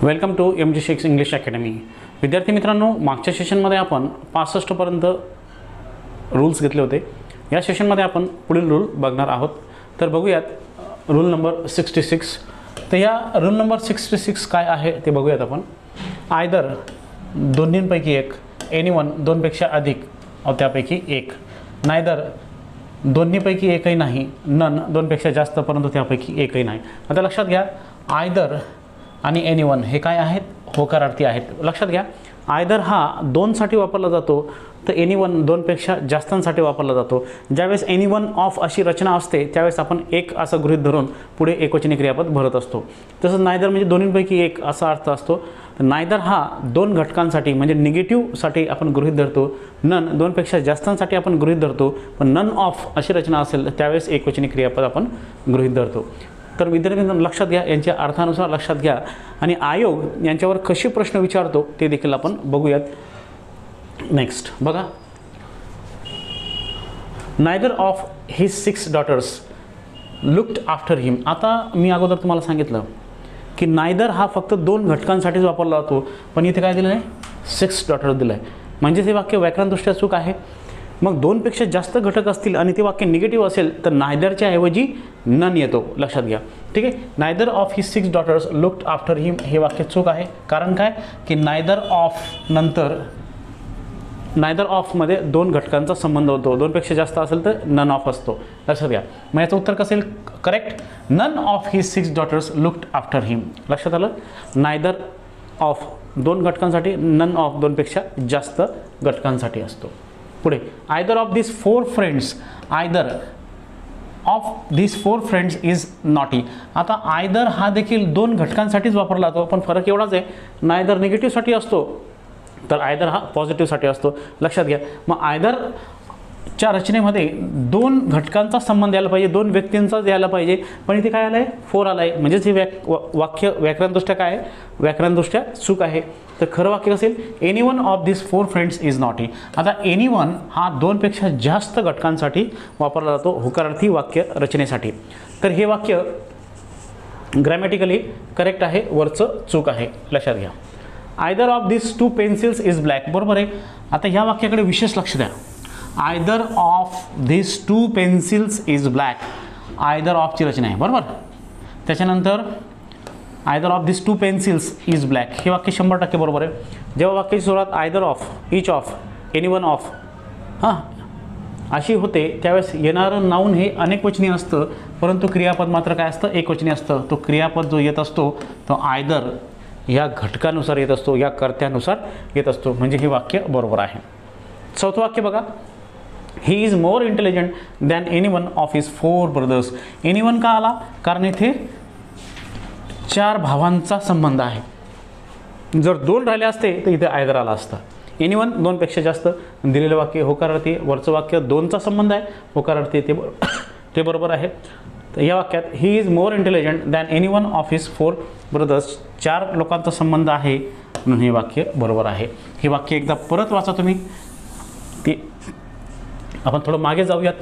Welcome to MG Shakes English Academy. विद्यार्थी मित्रांनो, मागच्या सेशनमध्ये आपण 65 पर्यंत रूल्स घेतले होते. या सेशनमध्ये आपण पुढील रूल बघणार आहोत. तर बघूयात रूल नंबर 66. तर या रूल नंबर 66 काय आहे ते बघूयात आपण. आयदर दोन्हींपैकी एक, एनीवन दोनपेक्षा अधिक त्यापैकी एक, नायदर दोन्हीपैकी एकही नाही, नन दोनपेक्षा जास्त परंतु त्यापैकी एकही नाही. आता लक्षात घ्या, आयदर आणि एनीवन हे काय आहेत, होकारार्थी आहेत. लक्षात घ्या, आयदर हा दोनसाठी वापरला जातो तर एनीवन दोनपेक्षा जास्तांसाठी वापरला जातो. ज्यावेळेस एनीवन ऑफ अशी रचना असते त्यावेळेस आपण एक असं गृहीत धरून पुढे एकवचनी क्रियापद भरत असतो. तसंच नायदर म्हणजे दोन्हीपैकी एक असा अर्थ असतो. नायदर हा दोन घटकांसाठी म्हणजे निगेटिव्हसाठी आपण गृहीत धरतो. नन दोनपेक्षा जास्तांसाठी आपण गृहीत धरतो. पण नन ऑफ अशी रचना असेल त्यावेळेस एकवचनी क्रियापद आपण गृहीत धरतो. तर विद्यार्थ्यांना लक्षात घ्या, यांच्या अर्थानुसार लक्षात घ्या आणि आयोग यांच्यावर कसे प्रश्न विचारतो ते देखील आपण बघूयात. नेक्स्ट बघा, neither of his 6 daughters looked after him. आता मी अगोदर तुम्हाला सांगितलं की नायदर हा फक्त दोन घटकांसाठीच वापरला जातो, पण इथे काय दिलं आहे, 6 daughters दिलं आहे. म्हणजे ते वाक्य व्याकरणदृष्ट्या चूक आहे. मग दोनपेक्षा जास्त घटक असतील आणि ते वाक्य निगेटिव्ह असेल तर नायदरच्या ऐवजी नन येतो. लक्षात घ्या, ठीक आहे. Neither of his 6 daughters looked after him हे वाक्य चूक आहे. कारण काय की नायदर ऑफ नंतर नायदर ऑफमध्ये दोन घटकांचा संबंध होतो. दोनपेक्षा जास्त असेल तर नन ऑफ असतो. लक्षात घ्या. मग याचं उत्तर कसं येईल correct, none of his 6 daughters looked after him. लक्षात आलं, नायदर ऑफ दोन घटकांसाठी, नन ऑफ दोनपेक्षा जास्त घटकांसाठी असतो. पुढे, either of this 4 friends, either of this 4 friends is naughty. आता आयदर हा देखील दोन घटकांसाठीच वापरला जातो, पण फरक एवढाच आहे, नायदर निगेटिव्हसाठी असतो तर आयदर हा पॉझिटिव्हसाठी असतो. लक्षात घ्या. मग आयदरच्या रचनेमध्ये दोन घटकांचा संबंध यायला पाहिजे, दोन व्यक्तींचाच यायला पाहिजे, पण इथे काय आलं आहे, 4 आलं आहे. म्हणजेच हे वाक्य व्याकरणदृष्ट्या काय आहे, व्याकरणदृष्ट्या चूक आहे. तर खरं वाक्य असेल, anyone of this 4 friends is naughty. आता एनीवन हा दोनपेक्षा जास्त घटकांसाठी वापरला जातो होकारार्थी वाक्य रचनेसाठी. तर हे वाक्य ग्रॅमॅटिकली करेक्ट आहे, वरचं चूक आहे. लक्षात घ्या. Either of this 2 pencils is black, बरोबर आहे. आता ह्या वाक्याकडे विशेष लक्ष द्या. Either of this 2 pencils is black, either ऑफची रचना आहे, बरोबर. त्याच्यानंतर either of this 2 pencils is black हे वाक्य 100% बरोबर आहे. जेव्हा वाक्याची सुरुवात either of, each of, anyone of अशी होते त्यावेळेस येणारं नाऊन हे अनेकवचनी असतं, परंतु क्रियापद मात्र काय असतं, एकवचनी असतं. तो क्रियापद जो येत असतो तो आयदर या घटकानुसार येत असतो, या कर्त्यानुसार येत असतो. म्हणजे हे वाक्य बरोबर आहे. चौथं वाक्य बघा, he is more intelligent than anyone of his 4 brothers. Anyone का आला, कारण इथे 4 भावांचा संबंध आहे. जर 2 राहिले असते तर इथे आयदर आला असता. एनीवन दोनपेक्षा जास्त, दिलेलं वाक्य होकारार्थी, वरचं वाक्य दोनचा संबंध आहे, होकारार्थी ते बरोबर आहे. तर या वाक्यात he is more intelligent than anyone of his 4 brothers 4 लोकांचा संबंध आहे, म्हणून हे वाक्य बरोबर आहे. हे वाक्य एकदा परत वाचा तुम्ही. ते आपण थोडं मागे जाऊयात.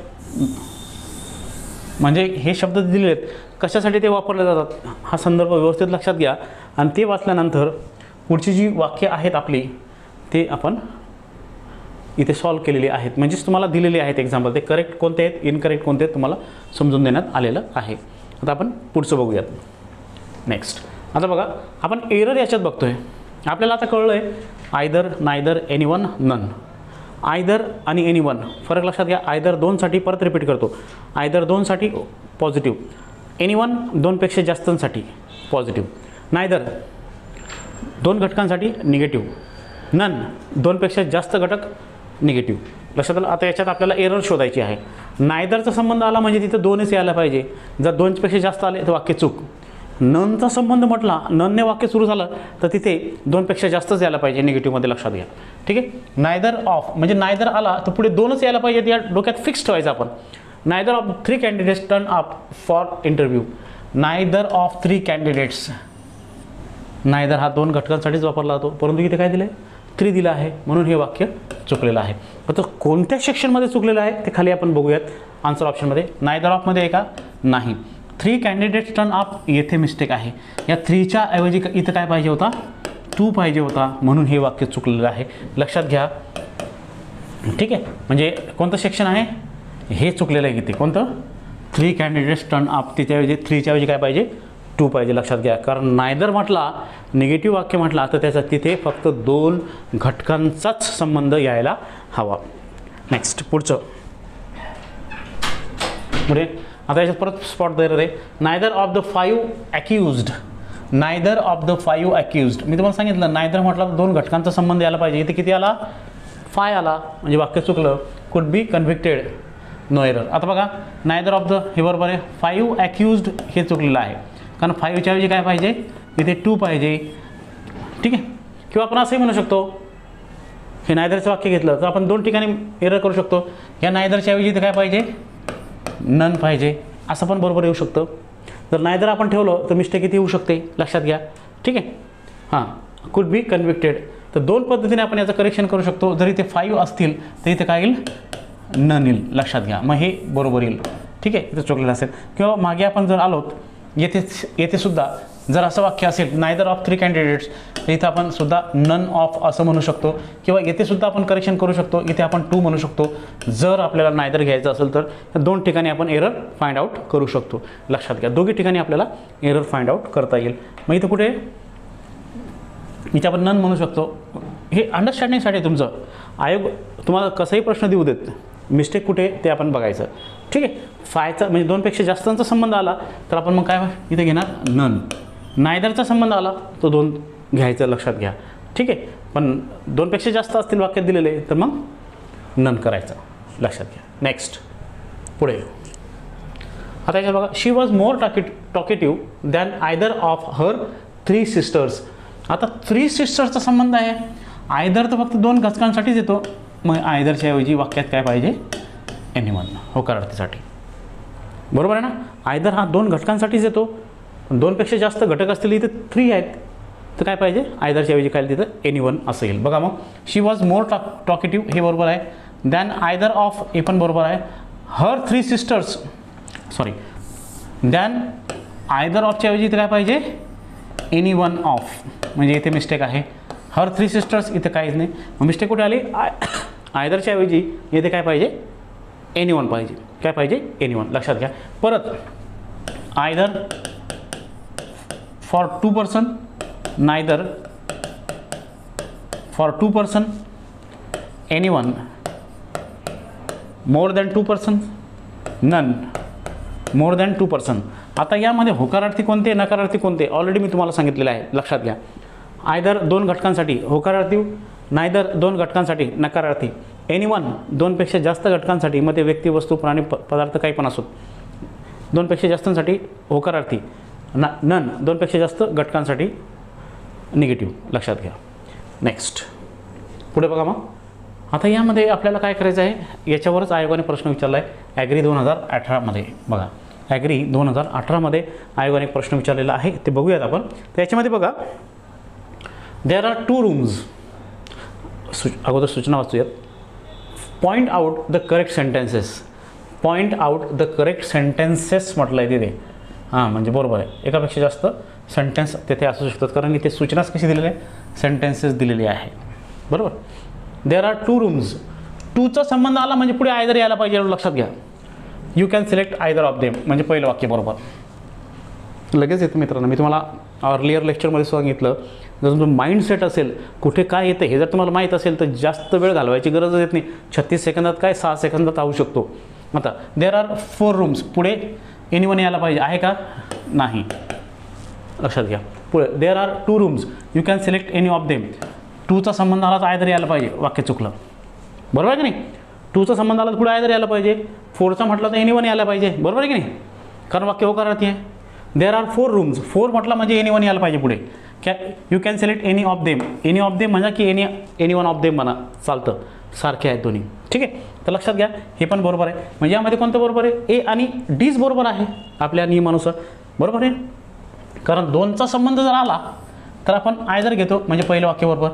म्हणजे हे शब्द दिलेले आहेत कशासाठी ते वापरले जातात हा संदर्भ व्यवस्थित लक्षात घ्या. आणि ते वाचल्यानंतर पुढची जी वाक्य आहेत आपली ते आपण इथे सॉल्व केलेली आहेत. म्हणजेच तुम्हाला दिलेले आहेत एक्झाम्पल, ते करेक्ट कोणते आहेत, इनकरेक्ट कोणते आहेत तुम्हाला समजून देण्यात आलेलं आहे. आता आपण पुढचं बघूयात. नेक्स्ट आता बघा, आपण एरर याच्यात बघतोय. आपल्याला आता कळलं आहे either, neither, anyone, none. Either आणि एनीवन फरक लक्षात घ्या. आयदर दोनसाठी परत रिपीट करतो, आयदर दोनसाठी पॉझिटिव्ह, एनीवन दोनपेक्षा जास्तांसाठी पॉझिटिव्ह, नायदर दोन घटकांसाठी निगेटिव्ह, नन दोनपेक्षा जास्त घटक निगेटिव्ह. लक्षात आलं. आता याच्यात आपल्याला एरर शोधायची आहे. नायदरचा संबंध आला म्हणजे तिथं 2च यायला पाहिजे. जर 2पेक्षा जास्त आले तर वाक्य चूक. ननचा संबंध म्हटला, ननने वाक्य सुरू झालं तर तिथे 2पेक्षा जास्तच यायला पाहिजे निगेटिव्हमध्ये. लक्षात घ्या, ठीक आहे. नायदर ऑफ म्हणजे नायदर आला तर पुढे 2च यायला पाहिजे, या डोक्यात फिक्स ठेवायचं आपण. Neither of 3 candidates turn up for interview, neither of 3 candidates. Neither हा 2 घटकांसाठीच वापरला जातो, परंतु इथे काय दिलं आहे, 3 दिलं आहे, म्हणून हे वाक्य चुकलेलं आहे. तर कोणत्या सेक्शनमध्ये चुकलेलं आहे ते खाली आपण बघूयात आन्सर ऑप्शनमध्ये. नायदर ऑफमध्ये आहे का, नाही. 3 3 कॅन्डिडेट्स टर्न अप येथे मिस्टेक आहे. या 3च्या ऐवजी इथं काय पाहिजे होता, 2 पाहिजे होता, म्हणून हे वाक्य चुकलेलं आहे. लक्षात घ्या. ठीक आहे, म्हणजे कोणतं सेक्शन आहे हे चुकलेलं आहे. किती कोणतं, 3 कॅन्डिडेट्स टर्न अप, त्याच्याऐवजी 3च्या ऐवजी काय पाहिजे, 2 पाहिजे. लक्षात घ्या, कारण नायदर म्हटला, निगेटिव्ह वाक्य म्हटला तर त्याचा तिथे फक्त 2 घटकांचाच संबंध यायला हवा. नेक्स्ट पुढचं पुढे. आता याच्यात परत स्पॉट देणार आहे. Neither of the 5 accused, neither of the 5 accused. मी तुम्हाला सांगितलं नायदर म्हटलं तर 2 घटकांचा संबंध यायला पाहिजे. इथे किती आला, 5 आला, म्हणजे वाक्य चुकलं. Could be convicted, no error. आता बघा, नायदर ऑफ द हे बरोबर आहे, 5 अक्यूज्ड हे चुकलेलं आहे, कारण 5च्या ऐवजी काय पाहिजे, इथे 2 पाहिजे. ठीक आहे, किंवा आपण असंही म्हणू शकतो, हे नायदरचं वाक्य घेतलं तर आपण 2 ठिकाणी एरर करू शकतो. या नायदरच्या ऐवजी इथे काय पाहिजे, नन पाहिजे, असं पण बरोबर येऊ शकतं. जर नायदर आपण ठेवलं तर मिस्टेक किती येऊ शकते, लक्षात घ्या. ठीक आहे, हां, कुड बी कन्व्हिक्टेड. तर 2 पद्धतीने आपण याचं करेक्शन करू शकतो. जर इथे 5 असतील तर इथे काय येईल, नन येईल. लक्षात घ्या, मग हे बरोबर येईल. ठीक आहे, इथं चुकलेलं असेल. किंवा मागे आपण जर आलोत, येथे सुद्धा जर असं वाक्य असेल, नायदर ऑफ 3 कॅन्डिडेट्स, तर इथं आपण सुद्धा नन ऑफ असं म्हणू शकतो. किंवा येथे सुद्धा आपण करेक्शन करू शकतो, इथे आपण 2 म्हणू शकतो. जर आपल्याला नायदर घ्यायचं असेल तर 2 ठिकाणी आपण एरर फाइंड आउट करू शकतो. लक्षात घ्या, दोघी ठिकाणी आपल्याला एरर फाइंड आउट करता येईल. मग इथं कुठे, इथे आपण नन म्हणू शकतो. हे अंडरस्टँडिंगसाठी तुमचं आयोग तुम्हाला कसंही प्रश्न देऊ देत, मिस्टेक कुठे ते आपण बघायचं. ठीक आहे, 5चा म्हणजे 2पेक्षा जास्तांचा संबंध आला तर आपण मग काय इथे घेणार, नन. नायदरचा संबंध आला तो 2 घ्यायचं, लक्षात घ्या. ठीक आहे, पण 2पेक्षा जास्त असतील वाक्यात दिलेले तर मग नन करायचं, लक्षात घ्या. नेक्स्ट पुढे. आता याच्यात बघा, she was more talkative than either of her 3 sisters. आता 3 सिस्टर्सचा संबंध आहे, आयदर तर फक्त 2 घटकांसाठीच येतो. मग आयदरच्या ऐवजी वाक्यात काय पाहिजे, एनीवन, होकारार्थीसाठी. बरोबर आहे ना, आयदर हा 2 घटकांसाठीच येतो. 2पेक्षा जास्त घटक असतील, इथे 3 आहेत, तर काय पाहिजे, आयदरच्या ऐवजी काय तिथं एनीवन असं येईल. बघा मग, शी वॉज मोर टॉकेटिव्ह हे बरोबर आहे. दॅन आयदर ऑफ हे पण बरोबर आहे. हर 3 सिस्टर्स, सॉरी, दॅन आयदर ऑफच्या ऐवजी इथे काय पाहिजे, एनीवन ऑफ, म्हणजे इथे मिस्टेक आहे. हर 3 सिस्टर्स इथे काहीच नाही, मग मिस्टेक कुठे आली, आयदरच्या ऐवजी इथे काय पाहिजे, एनीवन पाहिजे. काय पाहिजे, एनीवन. लक्षात घ्या. परत, either for 2 person, neither for 2 person, anyone, more than 2 person, none, more than 2 person. आता यामध्ये होकारार्थी कोणते, नकारार्थी कोणते, ऑलरेडी मी तुम्हाला सांगितलेलं आहे. लक्षात घ्या, आयदर 2 घटकांसाठी होकारार्थी, नायदर 2 घटकांसाठी नकारार्थी, एनीवन 2पेक्षा जास्त घटकांसाठी, मग ते व्यक्ती, वस्तू, प्राणी, पदार्थ काही पण असो, 2पेक्षा जास्तांसाठी होकारार्थी, नन 2पेक्षा जास्त घटकांसाठी निगेटिव्ह. लक्षात घ्या. नेक्स्ट पुढे बघा. मग आता यामध्ये आपल्याला काय करायचं आहे, याच्यावरच आयोगाने प्रश्न विचारला आहे. ॲग्री 2018मध्ये बघा, ॲग्री 2018मध्ये आयोगाने प्रश्न विचारलेला आहे, ते बघूयात आपण. तर याच्यामध्ये बघा, देअर आर 2 रूम्स. अगोदर सूचना वाचूयात. Point out the correct sentences, point out the correct sentences म्हटलं आहे तिथे. हां, म्हणजे बरोबर आहे, एकापेक्षा जास्त सेंटेन्स तिथे असू शकतात, कारण इथे सूचनाच कशी दिलेली आहे, सेंटेन्सेस दिलेली आहे. बरोबर. देअर आर 2 रूम्स, 2चा संबंध आला म्हणजे पुढे आयदर यायला पाहिजे, लक्षात घ्या. You can select either of them, म्हणजे पहिलं वाक्य बरोबर लगेच येतं. मित्रांनो, मी तुम्हाला अर्लियर लेक्चरमध्ये सांगितलं, जर तुमचं माइंडसेट असेल कुठे काय येतं हे जर तुम्हाला माहीत असेल तर जास्त वेळ घालवायची गरज येत नाही. 36 सेकंदात काय 6 सेकंदात आवू शकतो. आता देअर आर 4 रूम्स, पुढे एनीवन यायला पाहिजे, आहे का, नाही, लक्षात घ्या. पुढे there are 2 rooms, you can select any of them. 2चा संबंध आला तर आयदर यायला पाहिजे, वाक्य चुकलं. बरोबर आहे की नाही, 2चा संबंध आला तर पुढे आयदर यायला पाहिजे. 4चा म्हटलं तर एनीवन यायला पाहिजे, बरोबर आहे की नाही, कारण वाक्य होकारार्थी आहे. देअर आर 4 रूम्स, 4 म्हटलं म्हणजे एनीवन यायला पाहिजे पुढे. You can select any of them, any of them म्हणा की एनीवन ऑफ देम म्हणा, चालतं, सारखे आहेत दोन्ही. ठीक आहे, तर लक्षात घ्या, हे पण बरोबर आहे. म्हणजे यामध्ये कोणतं बरोबर आहे, ए आणि डीच बरोबर आहे आपल्या नियमानुसार. बरोबर आहे, कारण 2चा संबंध जर आला तर आपण आयदर घेतो, म्हणजे पहिलं वाक्य बरोबर.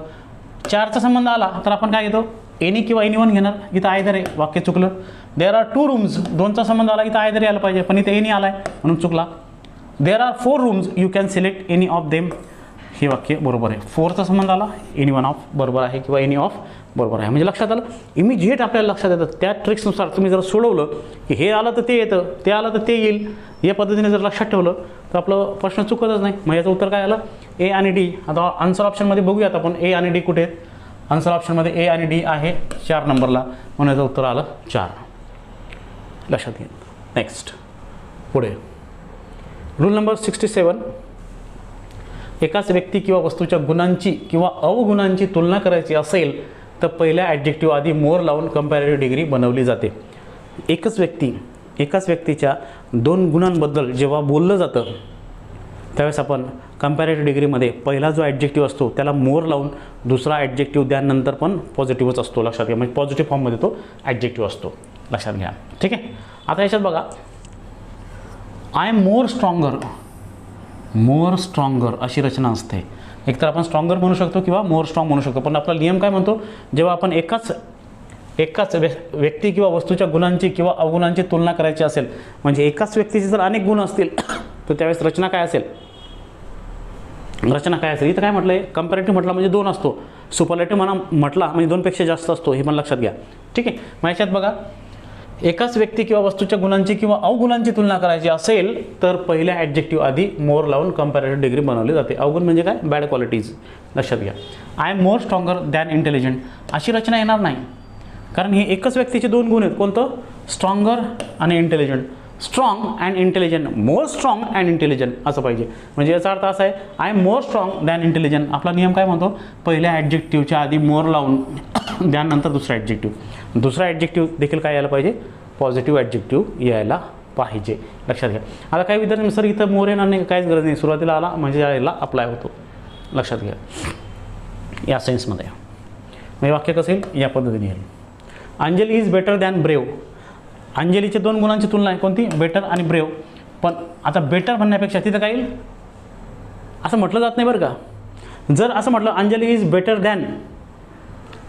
4चा संबंध आला तर आपण काय घेतो, एनी किंवा एनी वन घेणार, इथं आयदर आहे, वाक्य चुकलं. देअर आर 2 रूम्स, 2चा संबंध आला, इथं आयदर यायला पाहिजे, पण इथे एनी आलाय म्हणून चुकला. There are 4 rooms, you can select any of them, हे वाक्य बरोबर आहे. 4चा संबंध आला, एनी वन ऑफ बरोबर आहे किंवा एनी ऑफ बरोबर आहे. म्हणजे लक्षात आलं, इमिजिएट आपल्याला लक्षात येतं. त्या ट्रिक्सनुसार तुम्ही जर सोडवलं की हे आलं तर ते येतं, ते आलं तर ते येईल, या पद्धतीने जर लक्षात ठेवलं तर आपलं प्रश्न चुकतच नाही. मग याचं उत्तर काय आलं, ए आणि डी. आता आन्सर ऑप्शनमध्ये बघूयात आपण ए आणि डी कुठे आहेत. आन्सर ऑप्शनमध्ये ए आणि डी आहे 4 नंबरला, म्हणून याचं उत्तर आलं 4. लक्षात घ्या. नेक्स्ट पुढे रूल नंबर 67. एकाच व्यक्ती किंवा वस्तूच्या गुणांची किंवा अवगुणांची तुलना करायची असेल तर पहिल्या ॲडजेक्टिव्ह आधी मोर लावून कंपॅरेटिव्ह डिग्री बनवली जाते. एकाच व्यक्तीच्या 2 गुणांबद्दल जेव्हा बोललं जातं त्यावेळेस आपण कंपॅरेटिव्ह डिग्रीमध्ये पहिला जो ॲडजेक्टिव्ह असतो त्याला मोर लावून दुसरा ॲडजेक्टिव्ह त्यानंतर पण पॉझिटिव्हच असतो. लक्षात घ्या, म्हणजे पॉझिटिव्ह फॉर्ममध्ये तो ॲडजेक्टिव्ह असतो. लक्षात घ्या. ठीक आहे. आता याच्यात बघा, आय एम मोर स्ट्रॉंगर अशी रचना असते. एकतर आपण स्ट्रॉंगर म्हणू शकतो किंवा मोर स्ट्रॉंग म्हणू शकतो, पण आपला नियम काय म्हणतो, जेव्हा आपण एकाच व्यक्ती किंवा वस्तूच्या गुणांची किंवा अवगुणांची तुलना करायची असेल, म्हणजे एकाच व्यक्तीचे जर अनेक गुण असतील तर त्यावेळेस रचना काय असेल, इथं काय म्हटलं आहे, कंपॅरेटिव्ह म्हटलं म्हणजे 2 असतो, सुपरलेटिव्ह म्हटला म्हणजे 2 पेक्षा जास्त असतो, हे पण लक्षात घ्या. ठीक आहे. मग याच्यात बघा, एकाच व्यक्ती किंवा वस्तूच्या गुणांची किंवा अवगुणांची तुलना करायची असेल तर पहिल्या ॲडजेक्टिव्ह आधी मोर लावून कंपॅरेटिव्ह डिग्री बनवली जाते. अवगुण म्हणजे काय, बॅड क्वालिटीज. लक्षात घ्या. I am more stronger than intelligent अशी रचना येणार नाही, कारण हे एकच व्यक्तीचे 2 गुण आहेत. कोणतं, स्ट्रॉंगर आणि intelligent. Strong and intelligent, more strong and intelligent असं पाहिजे. म्हणजे याचा अर्थ असा आहे, I am more strong than intelligent. आपला नियम काय म्हणतो, पहिल्या ॲडजेक्टिव्हच्या आधी मोर लावून त्यानंतर दुसरा ॲडजेक्टिव्ह. दुसरा ॲडजेक्टिव्ह देखील काय यायला पाहिजे, पॉझिटिव्ह ॲडजेक्टिव्ह यायला पाहिजे. लक्षात घ्या. आता काही विद्यार्थी सर इथं मोर येणार नाही, काहीच गरज नाही, सुरुवातीला आला म्हणजे याला अप्लाय होतो. लक्षात घ्या. या सेन्समध्ये म्हणजे वाक्य कसं येईल, या पद्धतीने येईल. Anjali is better than brave. अंजलीचे 2 गुणांची तुलना आहे, कोणती, बेटर आणि ब्रेव. पण आता बेटर म्हणण्यापेक्षा तिथं काय येईल, असं म्हटलं जात नाही बरं का. जर असं म्हटलं Anjali is better than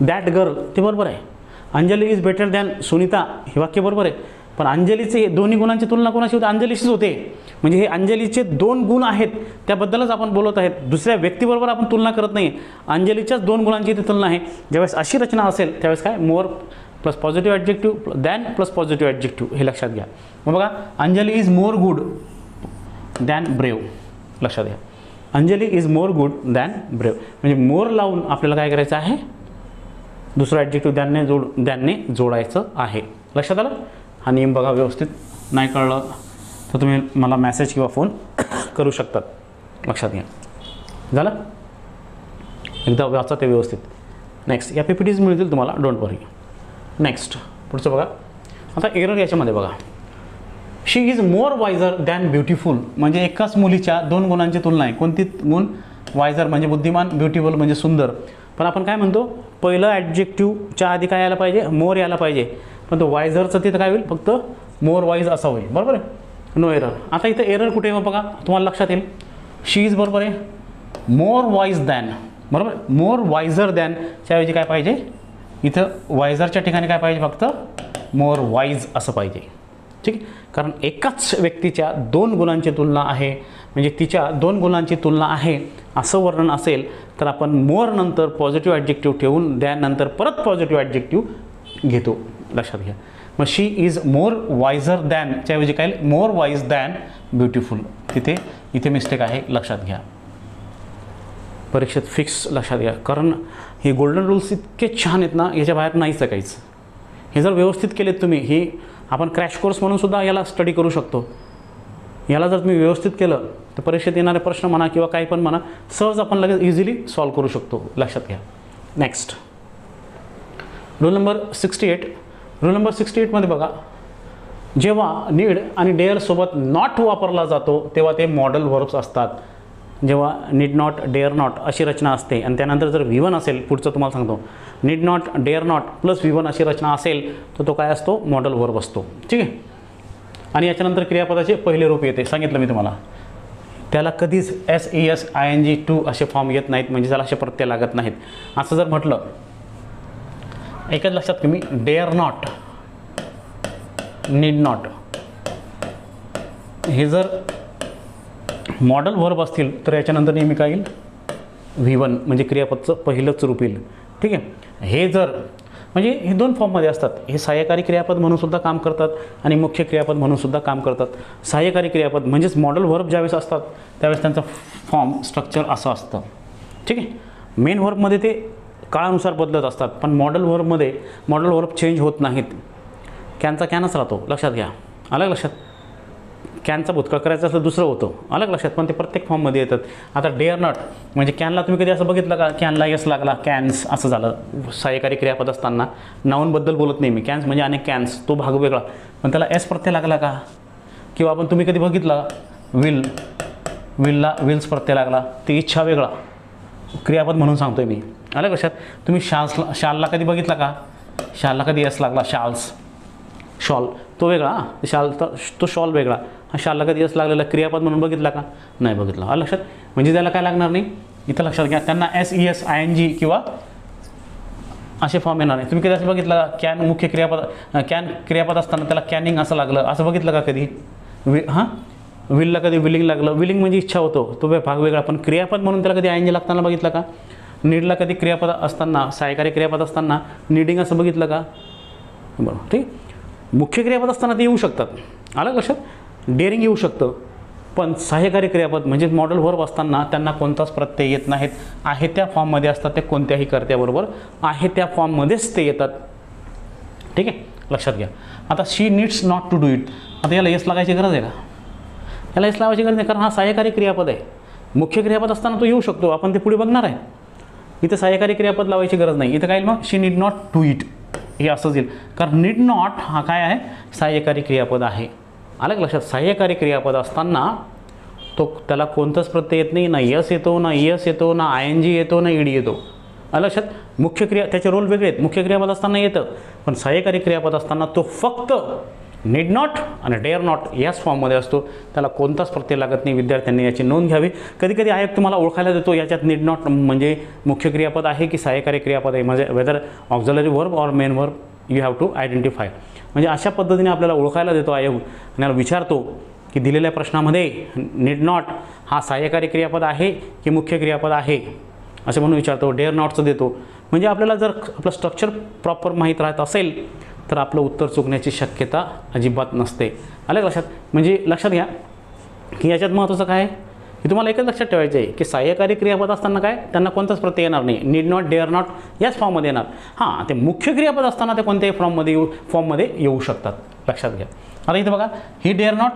that girl, ते बरोबर आहे. Anjali is better than Sunita, हे वाक्य बरोबर आहे. पण अंजलीचे दोन्ही गुणांची तुलना कोणाशी होते, अंजलीशीच होते. म्हणजे हे अंजलीचे 2 गुण आहेत त्याबद्दलच आपण बोलत आहेत, दुसऱ्या व्यक्तीबरोबर आपण तुलना करत नाही. अंजलीच्याच 2 गुणांची ती तुलना आहे. ज्यावेळेस अशी रचना असेल त्यावेळेस काय, more plus positive adjective than plus positive adjective, हे लक्षात घ्या. मग बघा, Anjali is more good than brave. लक्षात घ्या, Anjali is more good than brave. म्हणजे मोर लावून आपल्याला काय करायचं आहे, दुसरा ॲडजेक्टिव्ह दॅनने जोडायचं आहे. लक्षात आलं. हा नियम बघा व्यवस्थित. नाही कळलं तर तुम्ही मला मेसेज किंवा फोन करू शकतात. लक्षात घ्या. झालं, एकदा वाचा ते व्यवस्थित. नेक्स्ट, या PPTs मिळतील तुम्हाला, डोंट वरी. नेक्स्ट पुढचं बघा. आता एरर याच्यामध्ये बघा, शी इज मोर वायझर दॅन ब्युटिफुल. म्हणजे एकाच मुलीच्या 2 गुणांची तुलना आहे. कोणती गुण, वायझर म्हणजे बुद्धिमान, ब्युटिफुल म्हणजे सुंदर. पण आपण काय म्हणतो, पहिलं ॲडजेक्टिव्हच्या आधी काय यायला पाहिजे, मोर यायला पाहिजे. पण तो वायझरचं तिथं काय होईल, फक्त मोर वाईज असं होईल. बरोबर आहे, नो एरर. आता इथं एरर कुठे आहे बघा, तुम्हाला लक्षात येईल. शी इज बरोबर आहे, मोर वाईज दॅन बरोबर, मोर वायझर दॅनच्या ऐवजी काय पाहिजे, इथं वायझरच्या ठिकाणी काय पाहिजे, फक्त मोर वाईज असं पाहिजे. ठीक आहे, कारण एकाच व्यक्तीच्या 2 गुणांची तुलना आहे, म्हणजे तिच्या 2 गुणांची तुलना आहे असं वर्णन असेल तर आपण मोर नंतर पॉझिटिव्ह ॲडजेक्टिव्ह ठेवून त्यानंतर परत पॉझिटिव्ह ॲडजेक्टिव्ह घेतो. लक्षात घ्या. मग शी इज मोर वायझर दॅनच्या ऐवजी काय, मोर वाईज दॅन ब्युटिफुल. इथे मिस्टेक आहे, लक्षात घ्या. परीक्षेत फिक्स लक्षात घ्या, कारण हे गोल्डन रूल्स इतके छान आहेत ना, याच्या बाहेर नाहीच काहीच. हे जर व्यवस्थित केलेत तुम्ही, ही आपण क्रॅश कोर्स म्हणून सुद्धा याला स्टडी करू शकतो. याला जर तुम्ही व्यवस्थित केलं तर परीक्षेत येणारे प्रश्न म्हणा किंवा काही पण म्हणा, सहज आपण लगेच इझिली सॉल्व्ह करू शकतो. लक्षात घ्या. Next, rule number 68. Rule number 68मध्ये बघा, जेव्हा नीड आणि डेअर सोबत नॉट वापरला जातो तेव्हा ते मॉडल व्हर्ब्स असतात. जेव्हा नीड नॉट, डेअर नॉट अशी रचना असते आणि त्यानंतर जर V1 असेल, पुढचं तुम्हाला सांगतो, need not, dare not plus V1 अशी रचना असेल तर तो काय असतो, मॉडल व्हर्ब असतो. ठीक आहे. आणि याच्यानंतर क्रियापदाचे पहिले रूप येते, सांगितलं मी तुम्हाला. त्याला कधीच SES, ING, to असे फॉर्म येत नाहीत, म्हणजे त्याला असे प्रत्यय लागत नाहीत. असं जर म्हटलं एकच लक्षात तुम्ही डेअर नॉट, नीड नॉट हे जर मॉडल व्हर्ब असतील तर याच्यानंतर नेहमी काय येईल V1 म्हणजे क्रियापदचं पहिलंच रूप येईल. ठीक आहे. हे जर म्हणजे हे दोन फॉर्ममध्ये असतात. हे सहाय्यकारी क्रियापद म्हणून सुद्धा काम करतात आणि मुख्य क्रियापद म्हणून सुद्धा काम करतात. सहाय्यकारी क्रियापद म्हणजेच मॉडल व्हर्ब ज्यावेळेस असतात त्यावेळेस त्यांचं फॉर्म स्ट्रक्चर असं असतं. ठीक आहे. मेन व्हर्बमध्ये ते काळानुसार बदलत असतात, पण मॉडल व्हर्बमध्ये मॉडल व्हर्ब चेंज होत नाहीत. कॅनचा कॅनच राहतो, लक्षात घ्या. अलग लक्षात. कॅनचा भूतकाळ करायचा असलं दुसरं होतं, अलग लक्षात, पण ते प्रत्येक फॉर्ममध्ये येतात. आता डेअर नॉट म्हणजे कॅनला तुम्ही कधी असं बघितलं का, कॅनला यस लागला कॅन्स असं झालं. सहाय्यकारी क्रियापद असताना नाऊनबद्दल बोलत नाही मी, कॅन्स म्हणजे अनेक कॅन्स, तो भाग वेगळा, पण त्याला एस प्रत्यय लागला का. किंवा आपण तुम्ही कधी बघितला विल, विलला विल्स प्रत्यय लागला, ती इच्छा वेगळा क्रियापद म्हणून सांगतोय मी. अलग लक्षात. तुम्ही शालला कधी बघितला का, शालला कधी यस लागला, शाल्स शॉल तो वेगळा, शाल तो शॉल वेगळा. शालला कधी यस लागलेला क्रियापद म्हणून बघितला का, नाही बघितला. लक्षात. म्हणजे त्याला काय लागणार नाही इथं, लक्षात घ्या. त्यांना SES ING किंवा असे फॉर्म येणार नाही. तुम्ही कधी असं बघितलं का, कॅन मुख्य क्रियापद, कॅन क्रियापद असताना त्याला कॅनिंग असं लागलं, असं बघितलं का कधी. विलला कधी विलिंग लागलं, विलिंग म्हणजे इच्छा होतो, तो भाग वेगळा, पण क्रियापद म्हणून त्याला कधी ING लागताना बघितलं का. नीडला कधी क्रियापद असताना, सहाय्यकारी क्रियापद असताना नीडिंग असं बघितलं का. बरं. ठीक. मुख्य क्रियापद असताना ते येऊ शकतात, अलग लक्षात. डेअरिंग येऊ शकतं, पण सहाय्यकारी क्रियापद म्हणजे मॉडल व्हर्ब असताना त्यांना कोणताच प्रत्यय येत नाहीत. आहे त्या फॉर्ममध्ये असतात, ते कोणत्याही कर्त्याबरोबर आहे त्या फॉर्ममध्येच ते येतात. ठीक आहे, लक्षात घ्या. आता she needs not to do it, आता याला यस लागायची गरज आहे का, याला यस लावायची गरज नाही, कारण हा सहाय्यकारी क्रियापद आहे. मुख्य क्रियापद असताना तो येऊ शकतो, आपण ते पुढे बघणार आहे. इथं सहाय्यकारी क्रियापद लावायची गरज नाही. इथं काय येईल मग, शी नीड नॉट टू इट हे असंच येईल, कारण नीड नॉट हा काय आहे, सहाय्यकारी क्रियापद आहे. अलग लक्षात. सहाय्यकारी क्रियापद असताना तो त्याला कोणतंच प्रत्यय येत नाही, ना यस येतो, ना यस येतो, ना ING येतो, ना ED येतो. अलग लक्षात. मुख्य क्रिया त्याचे रोल वेगळे आहेत. मुख्य क्रियापद असताना येतं, पण सहाय्यकारी क्रियापद असताना तो फक्त नीड नॉट आणि डेअर नॉट याच फॉर्ममध्ये असतो, त्याला कोणताच प्रत्यय लागत नाही. विद्यार्थ्यांनी याची नोंद घ्यावी. कधी कधी आयोग तुम्हाला ओळखायला देतो याच्यात नीड नॉट म्हणजे मुख्य क्रियापद आहे की सहाय्यकारी क्रियापद आहे, म्हणजे whether auxiliary verb or main verb you have to identify. म्हणजे अशा पद्धतीने आपल्याला ओळखायला देतो आयोग आणि याला विचारतो की दिलेल्या प्रश्नामध्ये नीड नॉट हा सहाय्यकारी क्रियापद आहे की मुख्य क्रियापद आहे असे म्हणून विचारतो. डेअर नॉटचं देतो. म्हणजे आपल्याला जर आपलं स्ट्रक्चर प्रॉपर माहीत राहत असेल तर आपलं उत्तर चुकण्याची शक्यता अजिबात नसते. अलग लक्षात. म्हणजे लक्षात घ्या की याच्यात महत्त्वाचं काय आहे की तुम्हाला एकच लक्षात ठेवायचं आहे की सहाय्यकारी क्रियापद असताना काय त्यांना कोणताच प्रत्यय येणार नाही. नीड नॉट, डेअर नॉट याच फॉर्ममध्ये येणार. हां, ते मुख्य क्रियापद असताना ते कोणत्याही फॉर्ममध्ये येऊ शकतात. लक्षात घ्या. आता इथे बघा, he dare not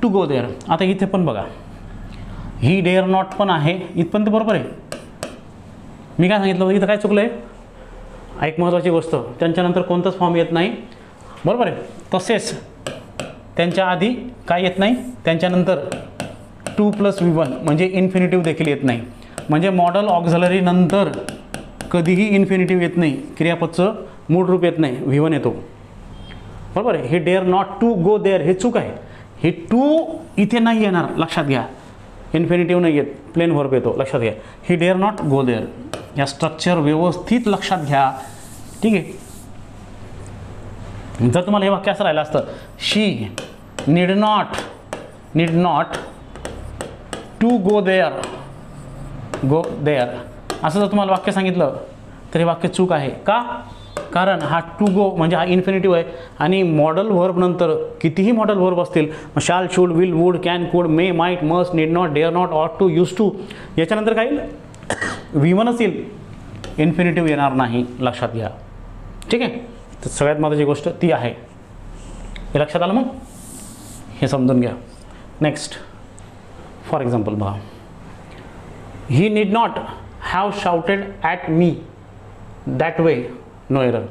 to go there. आता इथे पण बघा, ही डेअर नॉट पण आहे, इथपर्यंत बरोबर आहे. मी काय सांगितलं इथं काय चुकलं आहे, एक महत्त्वाची गोष्ट, त्यांच्यानंतर कोणतंच फॉर्म येत नाही, बरोबर आहे. तसेच त्यांच्या आधी काय येत नाही, त्यांच्यानंतर 2+V1 म्हणजे इन्फिनिटिव्ह देखील येत नाही. म्हणजे मॉडल ऑक्झिलरी नंतर कधीही इन्फिनिटिव्ह येत नाही, क्रियापदचं मूळ रूप येत नाही, V1 येतो, बरोबर आहे. हे dare not to go there हे चूक आहे. हे टू इथे नाही येणार, लक्षात घ्या. इन्फिनिटिव्ह नाही येत, प्लेन व्हर्ब येतो, लक्षात घ्या. ही डेअर नॉट गो देअर. या स्ट्रक्चर व्यवस्थित लक्षात घ्या. ठीक आहे. जर तुम्हाला हे वाक्य असं राहिलं असतं, she need not to go there असं जर तुम्हाला वाक्य सांगितलं तर हे वाक्य चूक आहे. का? कारण हा टू गो म्हणजे हा इन्फिनिटिव्ह आहे आणि मॉडल व्हर्ब नंतर कितीही मॉडल व्हर्ब असतील, शाल, should, will, would, can, could, may, might, must, need not, dare not, ought to, use to याच्यानंतर काय येईल, V1 येईल, इन्फिनिटिव्ह येणार नाही, लक्षात घ्या. ठीक आहे. तर सगळ्यात महत्त्वाची गोष्ट ती आहे. हे लक्षात आलं. मग हे समजून घ्या. नेक्स्ट फॉर एक्झाम्पल बघा, he need not have shouted at me that way, no error.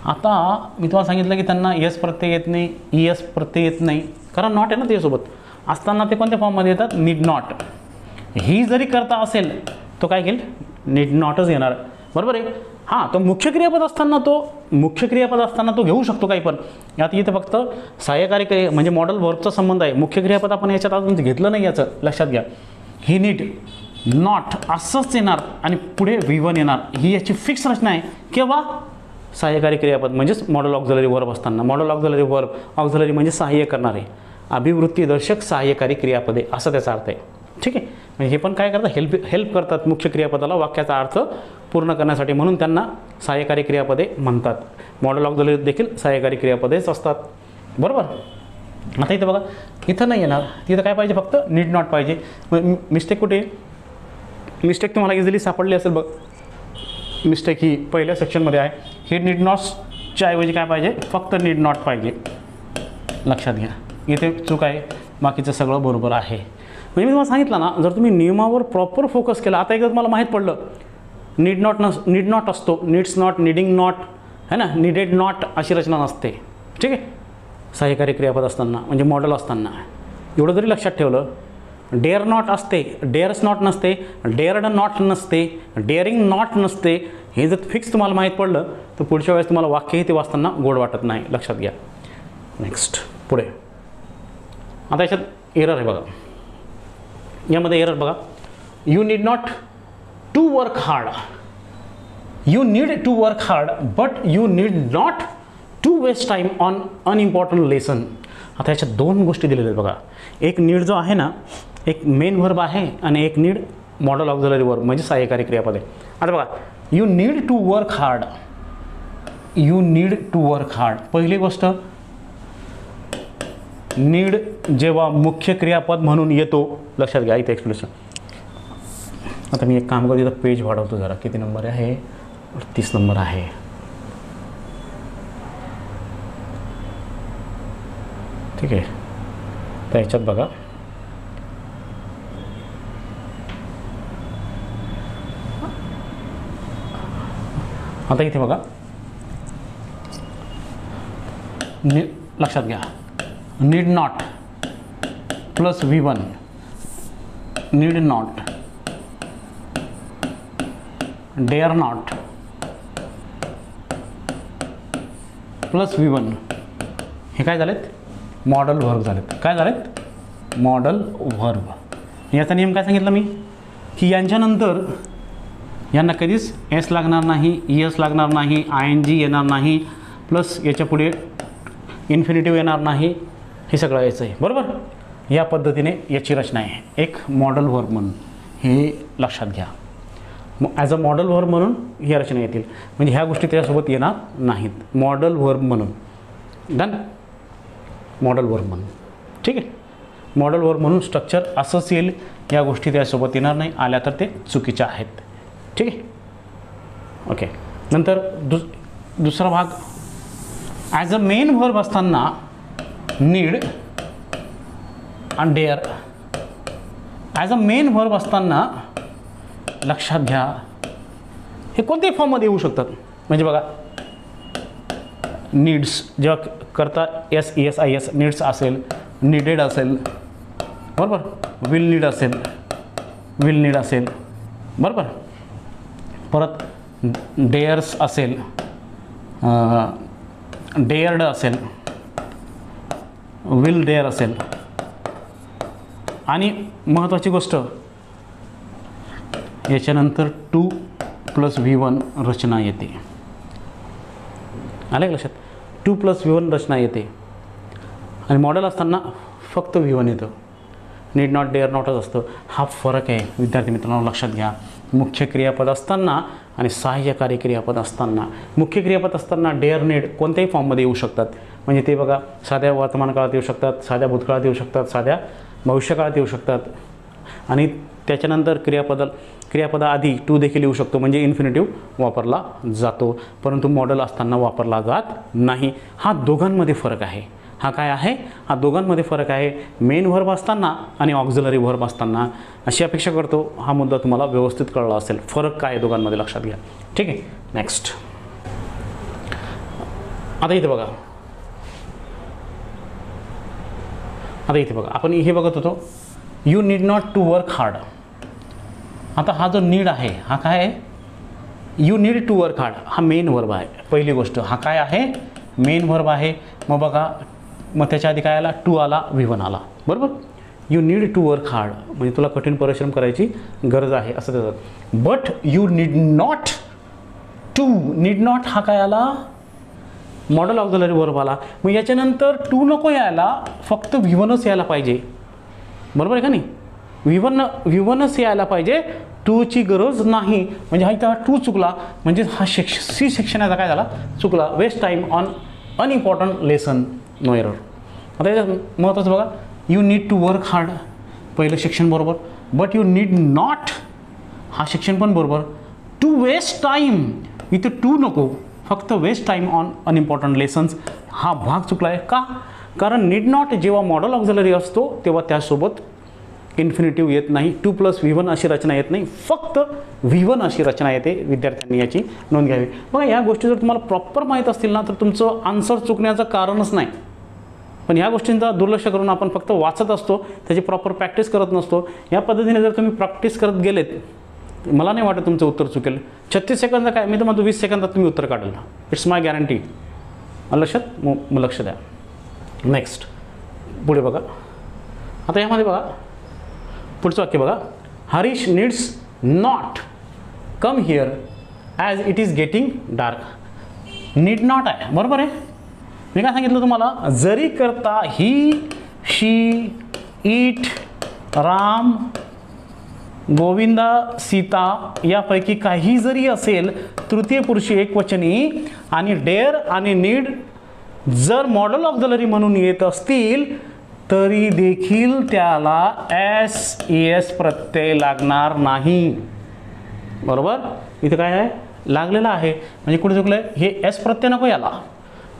आता मी तुम्हाला सांगितलं की त्यांना यस प्रत्यय येत नाही, ES प्रत्यय येत नाही, कारण नॉट आहे ना त्याच्यासोबत असताना ते कोणत्या फॉर्ममध्ये येतात, नीड नॉट. ही जरी करता असेल तो काय घेईल, नीड नॉटच येणार, बरोबर आहे. हां, तो मुख्य क्रियापद असताना तो घेऊ शकतो काही पण. यात इथे फक्त सहाय्यकारी क्रिया म्हणजे मॉडल व्हर्बचा संबंध आहे. मुख्य क्रियापद आपण याच्यात अजून घेतलं नाही, याचं लक्षात घ्या. ही नीड नॉट असंच येणार आणि पुढे V1 येणार. ही याची फिक्स रचना आहे. केव्हा, सहाय्यकारी क्रियापद म्हणजेच मॉडल ऑक्झिलरी वर्ब असताना, मॉडल ऑक्झिलरी वर्ब, ऑक्झिलरी म्हणजे सहाय्य करणारे, अभिवृत्तीदर्शक सहाय्यकारी क्रियापदे असा त्याचा अर्थ आहे. ठीक आहे, म्हणजे हे पण काय करतात, हेल्प करतात मुख्य क्रियापदाला वाक्याचा अर्थ पूर्ण करण्यासाठी, म्हणून त्यांना सहाय्यकारी क्रियापदे म्हणतात. मॉडल ऑक्झिलरी देखील सहाय्यकारी क्रियापदेच असतात. बरोबर. आता इथं बघा, इथं नाही येणार, तिथं काय पाहिजे, फक्त नीड नॉट पाहिजे. मिस्टेक कुठे, मिस्टेक तुम्हाला इझिली सापडली असेल बघ. मिस्टेक ही पहिल्या सेक्शनमध्ये आहे. हे नीड नॉटच्या ऐवजी काय पाहिजे, फक्त नीड नॉट पाहिजे. लक्षात घ्या, इथे चूक आहे, बाकीचं सगळं बरोबर आहे. म्हणजे मी तुम्हाला सांगितलं ना, जर तुम्ही नियमावर प्रॉपर फोकस केला, आता एकदा तुम्हाला माहीत पडलं नीड नॉट असतो, नीड्स नॉट, नीडिंग नॉट, है ना, नीडेड नॉट अशी रचना नसते. ठीक आहे, सहाय्यकारी क्रियापद असताना म्हणजे मॉडेल असताना एवढं जरी लक्षात ठेवलं, डेअर नॉट असते, डेअर्स नॉट नसते, डेअर्ड नॉट नसते, डेअरिंग नॉट नसते. हे जर फिक्स तुम्हाला माहीत पडलं तर पुढच्या वेळेस तुम्हाला वाक्यही ते वाचताना गोड वाटत नाही. लक्षात घ्या. नेक्स्ट पुढे. आता याच्यात एरर आहे बघा, यामध्ये एरर बघा, you need not to work hard, you need to work hard but you need not to waste time on unimportant lesson. आता याच्यात दोन गोष्टी दिलेल्या आहेत बघा. एक नीड जो आहे ना, एक मेन वर्ब आहे आणि एक नीड मॉडल ऑक्झिलरी वर्ब म्हणजे सहाय्यकारी क्रियापद आहे. आता बघा, you need to work hard, you need to work hard. पहिली गोष्ट, नीड जेव्हा मुख्य क्रियापद म्हणून येतो, लक्षात घ्या इथे एक्सप्लेनेशन. आता मी एक काम करतो, इथं पेज वाढवतो जरा. किती नंबर आहे, 30 नंबर आहे. ठीक आहे, तर याच्यात बघा, आता इथे बघा, लक्षात घ्या, need not plus V1, need not, dare not plus V1 हे काय झालेत, मॉडल व्हर्ब झालेत. काय झालेत, मॉडल व्हर्ब. याचा नियम काय सांगितलं मी, की यांच्यानंतर यांना कधीच एस लागणार नाही, ES लागणार नाही, ING येणार नाही, प्लस याच्या पुढे इन्फिनिटिव्ह येणार नाही. हे सगळं यायचं आहे. बरोबर. या पद्धतीने याची रचना आहे एक मॉडल व्हर्ब म्हणून. हे लक्षात घ्या. ॲज अ मॉडल व्हर्ब म्हणून ह्या रचना येतील, म्हणजे ह्या गोष्टी त्याच्यासोबत येणार नाहीत. मॉडल व्हर्ब म्हणून. डन. मॉडल वर्ब म्हणून. ठीक आहे, मॉडल वर्ब म्हणून स्ट्रक्चर असंच येईल, या गोष्टी त्यासोबत येणार नाही, आल्या तर ते चुकीच्या आहेत. ठीक आहे, ओके. नंतर दुसरा भाग, ॲज अ मेन व्हर्ब असताना नीड आणि dare. As a main verb असताना लक्षात घ्या, हे कोणत्याही फॉर्ममध्ये येऊ शकतात. म्हणजे बघा, नीड्स जेव्हा करता SES IS नीड्स असेल, नीडेड असेल, बरोबर, विल नीड असेल, विल नीड असेल, बरोबर. परत डेअर्स असेल, डेअर्ड असेल, विल डेअर असेल. आणि महत्त्वाची गोष्ट, याच्यानंतर टू प्लस V1 रचना येते. आलं लक्षात, 2 + V1 रचना येते. आणि मॉडेल असताना फक्त V1 येतं, नीड नॉट, डेअर नॉटच असतं. हा फरक आहे विद्यार्थी मित्रांनो, लक्षात घ्या. मुख्य क्रियापद असताना आणि सहाय्यकारी क्रियापद असताना. मुख्य क्रियापद असताना डेअर, नीड कोणत्याही फॉर्ममध्ये येऊ शकतात. म्हणजे ते बघा, साध्या वर्तमान काळात येऊ शकतात, साध्या भूतकाळात येऊ शकतात, साध्या भविष्यकाळात येऊ शकतात. आणि त्याच्यानंतर क्रियापदाआधी टू देखील येऊ शकतो, म्हणजे इन्फिनिटिव्ह वापरला जातो, परंतु मॉडेल असताना वापरला जात नाही. हा दोघांमध्ये फरक आहे. हा काय आहे, हा दोघांमध्ये फरक आहे, मेन व्हर्ब असताना आणि ऑक्झिलरी व्हर्ब असताना. अशी अपेक्षा करतो हा मुद्दा तुम्हाला व्यवस्थित कळला असेल. फरक काय आहे दोघांमध्ये लक्षात घ्या. ठीक आहे, नेक्स्ट. आता इथे बघा, आपण हे बघत होतो, you need not to work hard. आता हा जो नीड आहे हा काय आहे, you need to work hard, हा मेन व्हर्ब आहे. पहिली गोष्ट, हा काय आहे, मेन व्हर्ब आहे. मग बघा, मग त्याच्या आधी काय आला, टू आला, V1 आला, बरोबर. You need to work hard म्हणजे तुला कठीण परिश्रम करायची गरज आहे असं त्याचं. But you need not to need not हा काय आला, मॉडल ऑक्झिलरी वर्ब आला. मग याच्यानंतर टू नको यायला, फक्त V1च यायला पाहिजे. बरोबर आहे का नाही, V1च यायला पाहिजे, टूची गरज नाही. म्हणजे हा इथं टू चुकला, म्हणजे हा सी सेक्शन याचा काय झाला, चुकला. Waste time on unimportant lesson, no error. आता याच्यात महत्त्वाचं बघा, you need to work hard, पहिलं सेक्शन बरोबर. बट यू नीड नॉट हा सेक्शन पण बरोबर. टू वेस्ट टाईम, इथं टू नको, फक्त waste time on unimportant lessons, हा भाग चुकला आहे. का, कारण नीड नॉट जेव्हा मॉडल ऑक्झिलरी असतो तेव्हा त्यासोबत इन्फिनिटिव्ह येत नाही. 2+V1 अशी रचना येत नाही, फक्त V1 अशी रचना येते. विद्यार्थ्यांनी याची नोंद घ्यावी. बघा, या गोष्टी जर तुम्हाला प्रॉपर माहीत असतील ना, तर तुमचं आन्सर चुकण्याचं कारणच नाही. पण ह्या गोष्टींचा दुर्लक्ष करून आपण फक्त वाचत असतो, त्याची प्रॉपर प्रॅक्टिस करत नसतो. या पद्धतीने जर तुम्ही प्रॅक्टिस करत गेलेत, मला नाही वाटत तुमचं उत्तर चुकेल. 36 सेकंद काय, मी तर म्हणतो 20 सेकंदात तुम्ही उत्तर काढेल. It's my guarantee. लक्षात, मग लक्ष द्या. नेक्स्ट पुढे बघा. आता यामध्ये बघा पुढचं वाक्य बघा, Harish needs not come here as it is getting dark. Need not आहे, बरोबर आहे. मी काय सांगितलं तुम्हाला, जरी करता ही, शी, इट, राम, गोविंदा, सीता यापैकी काही जरी असेल, तृतीय पुरुषी एकवचनी, आणि डेअर आणि नीड जर मॉडल ऑक्झिलरी म्हणून येत असतील, तरी देखील त्याला एस प्रत्यय लागणार नाही. बरोबर, इथे काय आहे, लागलेला आहे. म्हणजे कुठे चुकलं आहे, हे एस प्रत्यय नको याला,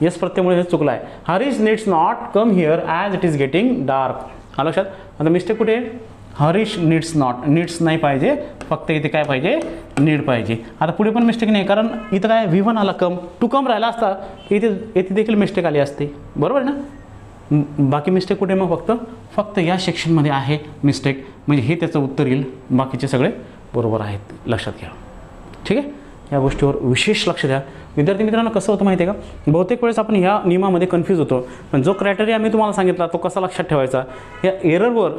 एस प्रत्ययामुळे हे चुकलं आहे. Harish needs not come here as it is getting dark. लक्षात. आता मिस्टेक कुठे आहे, हरीश नीड्स नॉट, नीड्स नाही पाहिजे, फक्त इथे काय पाहिजे, नीड पाहिजे. आता पुढे पण मिस्टेक नाही, कारण इथं काय V1 आला, कम, टू कम राहिला असता, इथे देखील मिस्टेक आली असते. बरोबर आहे ना. बाकी मिस्टेक कुठे, मग फक्त या सेक्शनमध्ये आहे मिस्टेक, म्हणजे हे त्याचं उत्तर येईल. बाकीचे सगळे बरोबर आहेत, लक्षात घ्या. ठीक आहे, या गोष्टीवर विशेष लक्ष द्या. विद्यार्थी मित्रांनो, कसं होतं माहिती आहे का, बहुतेक वेळेस आपण ह्या नियमामध्ये कन्फ्यूज होतो. पण जो क्रायटेरिया मी तुम्हाला सांगितला तो कसा लक्षात ठेवायचा, या एररवर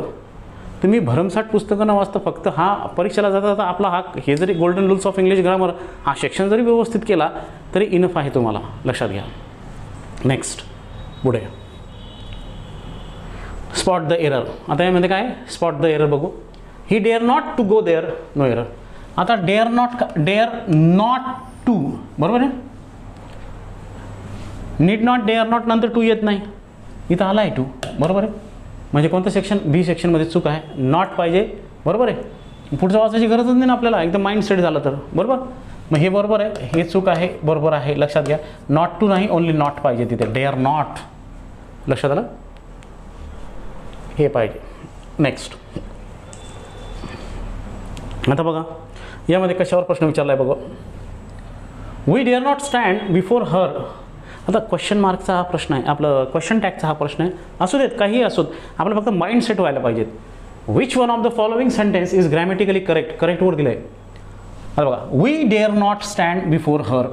तुम्ही भरमसाठ पुस्तकं न वाचता फक्त हा परीक्षेला जाता जाता आपला हा, हे जरी golden rules of English grammar हा सेक्शन जरी व्यवस्थित केला तरी इनफ आहे तुम्हाला, लक्षात घ्या. नेक्स्ट पुढे, स्पॉट द एरर. आता यामध्ये काय, स्पॉट द एरर बघू. He dare not to go there, no error. आता डेअर नॉट टू, बरोबर आहे. नीड नॉट, डेअर नॉट नंतर टू येत नाही, इथं आला आहे टू, बरोबर आहे. म्हणजे कोणतं सेक्शन, बी सेक्शनमध्ये चूक आहे, नॉट पाहिजे, बरोबर आहे. पुढचं वाचायची गरजच नाही ना आपल्याला, एकदम माइंड सेट झालं तर, बरोबर. मग हे बरोबर आहे, हे चूक आहे, बरोबर आहे, लक्षात घ्या. नॉट टू नाही, ओनली नॉट पाहिजे तिथे, डेअर नॉट. लक्षात आलं, हे पाहिजे. नेक्स्ट, आता बघा यामध्ये कशावर प्रश्न विचारला आहे बघा. We dare not stand before her. आता क्वेश्चन मार्कचा हा प्रश्न आहे, आपलं क्वेश्चन टॅगचा हा प्रश्न आहे. असू देत, काही असोत, आपल्याला फक्त माइंड सेट व्हायला पाहिजेत. Which one of the following sentence is grammatically correct, करेक्टवर दिलं आहे. आता बघा, we dare not stand before her,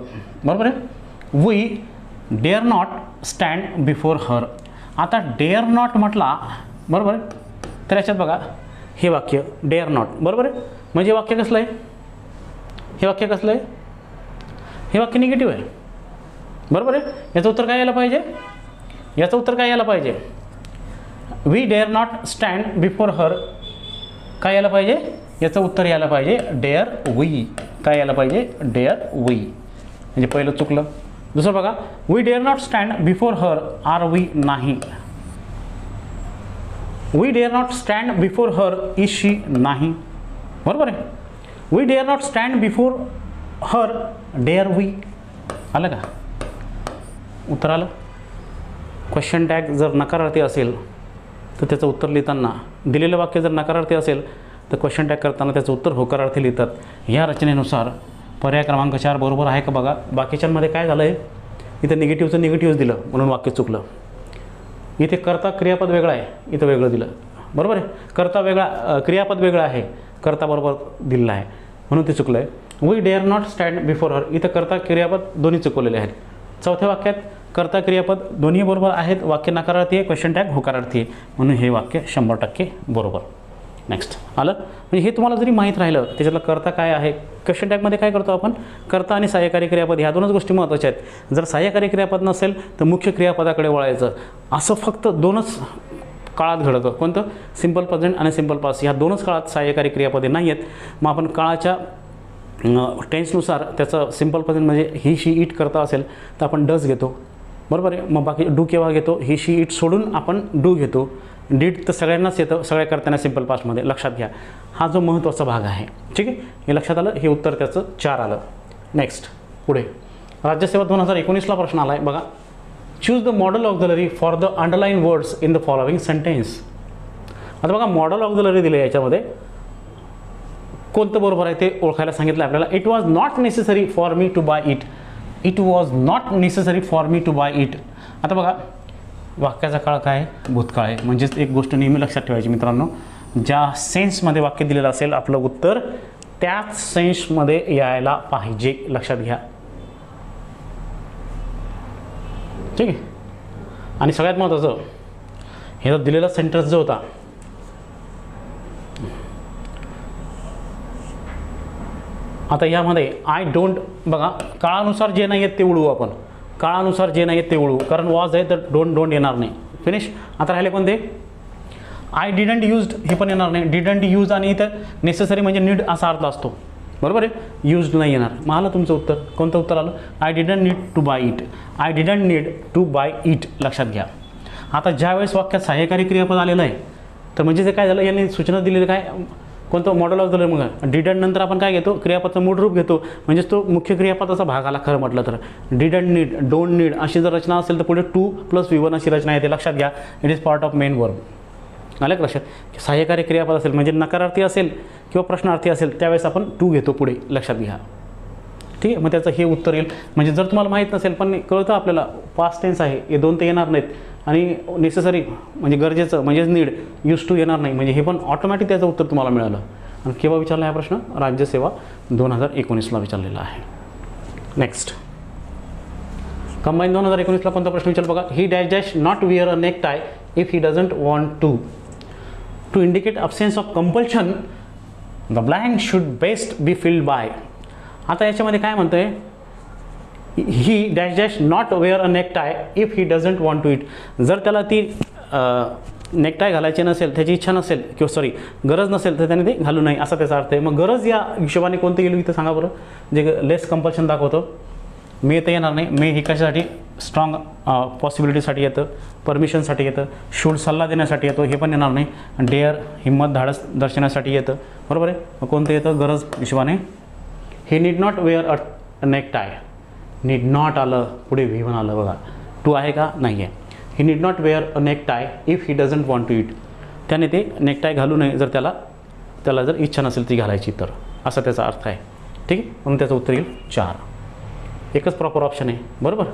बरोबर आहे. We dare not stand before her. आता डेअर नॉट म्हटला, बरोबर आहे, तर याच्यात बघा हे वाक्य डेअर नॉट, बरोबर आहे. म्हणजे वाक्य कसलं आहे, हे वाक्य कसलं आहे, हे वाक्य निगेटिव्ह आहे, बरोबर आहे. याचं उत्तर काय यायला पाहिजे, याचं उत्तर काय यायला पाहिजे, we dare not stand before her, काय यायला पाहिजे, याचं उत्तर यायला पाहिजे डेअर वी. काय यायला पाहिजे, डेअर वी. म्हणजे पहिलं चुकलं. दुसरं बघा, we dare not stand before her, are we नाही. We dare not stand before her, is she नाही, बरोबर आहे. We dare not stand before her, dare we. आलं का उत्तर, आलं. क्वेश्चन टॅग जर नकारार्थी असेल तर त्याचं उत्तर लिहिताना, दिलेलं वाक्य जर नकारार्थी असेल तर क्वेश्चन टॅग करताना त्याचं उत्तर होकारार्थी लिहितात. या रचनेनुसार पर्याय क्रमांक 4 बरोबर आहे का बघा. बाकीच्यांमध्ये काय झालं आहे, इथं निगेटिव्हचं निगेटिव्ह दिलं म्हणून वाक्य चुकलं. इथे कर्ता क्रियापद वेगळा आहे, इथं वेगळं दिलं, बरोबर आहे. कर्ता वेगळा, क्रियापद वेगळं आहे, कर्ता बरोबर दिलेला आहे म्हणून ते चुकलं आहे. We dare not stand before her, इथं कर्ता क्रियापद दोन्ही चुकवलेले आहेत. चौथ्या वाक्यात कर्ता क्रियापद दोन्ही बरोबर आहेत, वाक्य नकारार्थी आहे, क्वेश्चन टॅग होकारार्थी आहे, म्हणून हे वाक्य 100% बरोबर. नेक्स्ट आलं. म्हणजे हे तुम्हाला जरी माहीत राहिलं त्याच्यातलं कर्ता काय आहे. क्वेश्चन टॅगमध्ये काय करतो आपण, कर्ता आणि सहाय्यकारी क्रियापद ह्या दोनच गोष्टी महत्त्वाच्या आहेत. जर सहाय्यकारी क्रियापद नसेल तर मुख्य क्रियापदाकडे वळायचं. असं फक्त दोनच काळात घडतं. कोणतं, सिम्पल प्रेझेंट आणि सिम्पल पास्ट ह्या दोनच काळात सहाय्यकारी क्रियापदे नाही आहेत. मग आपण काळाच्या टेन्सनुसार त्याचं सिम्पल प्रेझेंट म्हणजे ही शी इट करता असेल तर आपण डज घेतो, बरोबर आहे. मग बाकी डू केव्हा घेतो, ही शी इट सोडून आपण डू घेतो. डीड तर सगळ्यांनाच येतं, सगळ्या करताना सिम्पल पास्टमध्ये, लक्षात घ्या. हा जो महत्त्वाचा भाग आहे, ठीक आहे, हे लक्षात आलं. हे उत्तर त्याचं 4 आलं. नेक्स्ट पुढे राज्यसेवा 2019ला प्रश्न आला आहे बघा. Choose the modal auxiliary for the underline words in the following sentence. आता बघा मॉडल ऑक्झिलरी दिले याच्यामध्ये, कोणतं बरोबर आहे ते ओळखायला सांगितलं आपल्याला. It was not necessary for me to buy it. It was not necessary for me to buy it. आता बघा वाक्याचा काळ काय आहे, भूतकाळ आहे. म्हणजेच एक गोष्ट नेहमी लक्षात ठेवायची मित्रांनो, ज्या सेन्समध्ये वाक्य दिलेलं असेल आपलं उत्तर त्याच सेन्समध्ये यायला पाहिजे, लक्षात घ्या, ठीक आहे. आणि सगळ्यात महत्त्वाचं हे जो दिलेला सेंटेन्स जो होता, आता यामध्ये आय डोंट, बघा काळानुसार जे नाही आहेत ते उडवू आपण, काळानुसार जे नाही आहेत ते उडवू, कारण वॉज आहे तर डोंट येणार नाही. फिनिश. आता राहिले कोणते, आय डिडंट यूज्ड हे पण येणार नाही. डिडंट यूज आणि इथं नेसेसरी म्हणजे नीड असा अर्थ असतो, बरोबर आहे. यूज्ड नाही येणार. मग आलं तुमचं उत्तर. कोणतं उत्तर आलं, I didn't need to buy it. I didn't need to buy it, लक्षात घ्या. आता ज्यावेळेस वाक्यात सहाय्यकारी क्रियापद आलेलं आहे तर म्हणजे ते काय झालं, यांनी सूचना दिलेली काय, कोणतं मॉडल ऑफ द मग डिडंट नंतर आपण काय घेतो, क्रियापदाचं मूळ रूप घेतो. म्हणजेच तो मुख्य क्रियापदाचा भाग आला खरं म्हटलं तर. डिडंट नीड, डोंट नीड अशी जर रचना असेल तर पुढे 2 + V1 अशी रचना येते, लक्षात घ्या. It is part of main verb. आलं का लक्षात. सहाय्यकारी क्रियापद असेल म्हणजे नकारार्थी असेल किंवा प्रश्नार्थी असेल त्यावेळेस आपण टू घेतो पुढे, लक्षात घ्या, ठीक आहे. मग त्याचं हे उत्तर येईल. म्हणजे जर तुम्हाला माहीत नसेल पण कळतं आपल्याला पास्ट टेन्स आहे, हे दोन तर येणार नाहीत, आणि नेसेसरी म्हणजे गरजेचं म्हणजेच नीड, यूज टू येणार नाही, म्हणजे हे पण ऑटोमॅटिक त्याचं उत्तर तुम्हाला मिळालं. आणि केव्हा विचारला हा प्रश्न, राज्यसेवा 2019ला विचारलेला आहे. नेक्स्ट कंबाईन 2019ला कोणता प्रश्न विचार बघा. He dash dash not wear a neck tie if he doesn't want to indicate absence of compulsion the blank should best be filled by. आता याच्यामध्ये काय म्हणतं आहे, he dash dash not wear a neck tie if he doesn't want to it. जर त्याला ती necktie घालायची नसेल, त्याची इच्छा नसेल किंवा गरज नसेल तर त्याने ते घालू नये असा त्याचा अर्थ आहे. मग गरज या हिशोबाने कोणतं गेलो इथं सांगा बरं, जे लेस कंपल्शन दाखवतं. मे तर येणार नाही. मे ही कशासाठी, स्ट्रॉंग पॉसिबिलिटीसाठी येतं, परमिशनसाठी येतं. शूड सल्ला देण्यासाठी येतो, हे पण येणार नाही. डेअर हिंमत धाडस दर्शनासाठी येतं, बरोबर आहे. मग कोणतं येतं गरज हिशोबाने, he need not wear a neck tie. Need not आलं, पुढे V1 आलं बघा. टू आहे का, नाही आहे. He need not wear a neck tie if he doesn't want to it. त्याने ते नेकटाय घालू नये जर त्याला जर इच्छा नसेल ती घालायची तर, असा त्याचा अर्थ आहे, ठीक आहे. म्हणून त्याचं उत्तर येईल 4. एकच प्रॉपर ऑप्शन आहे, बरोबर.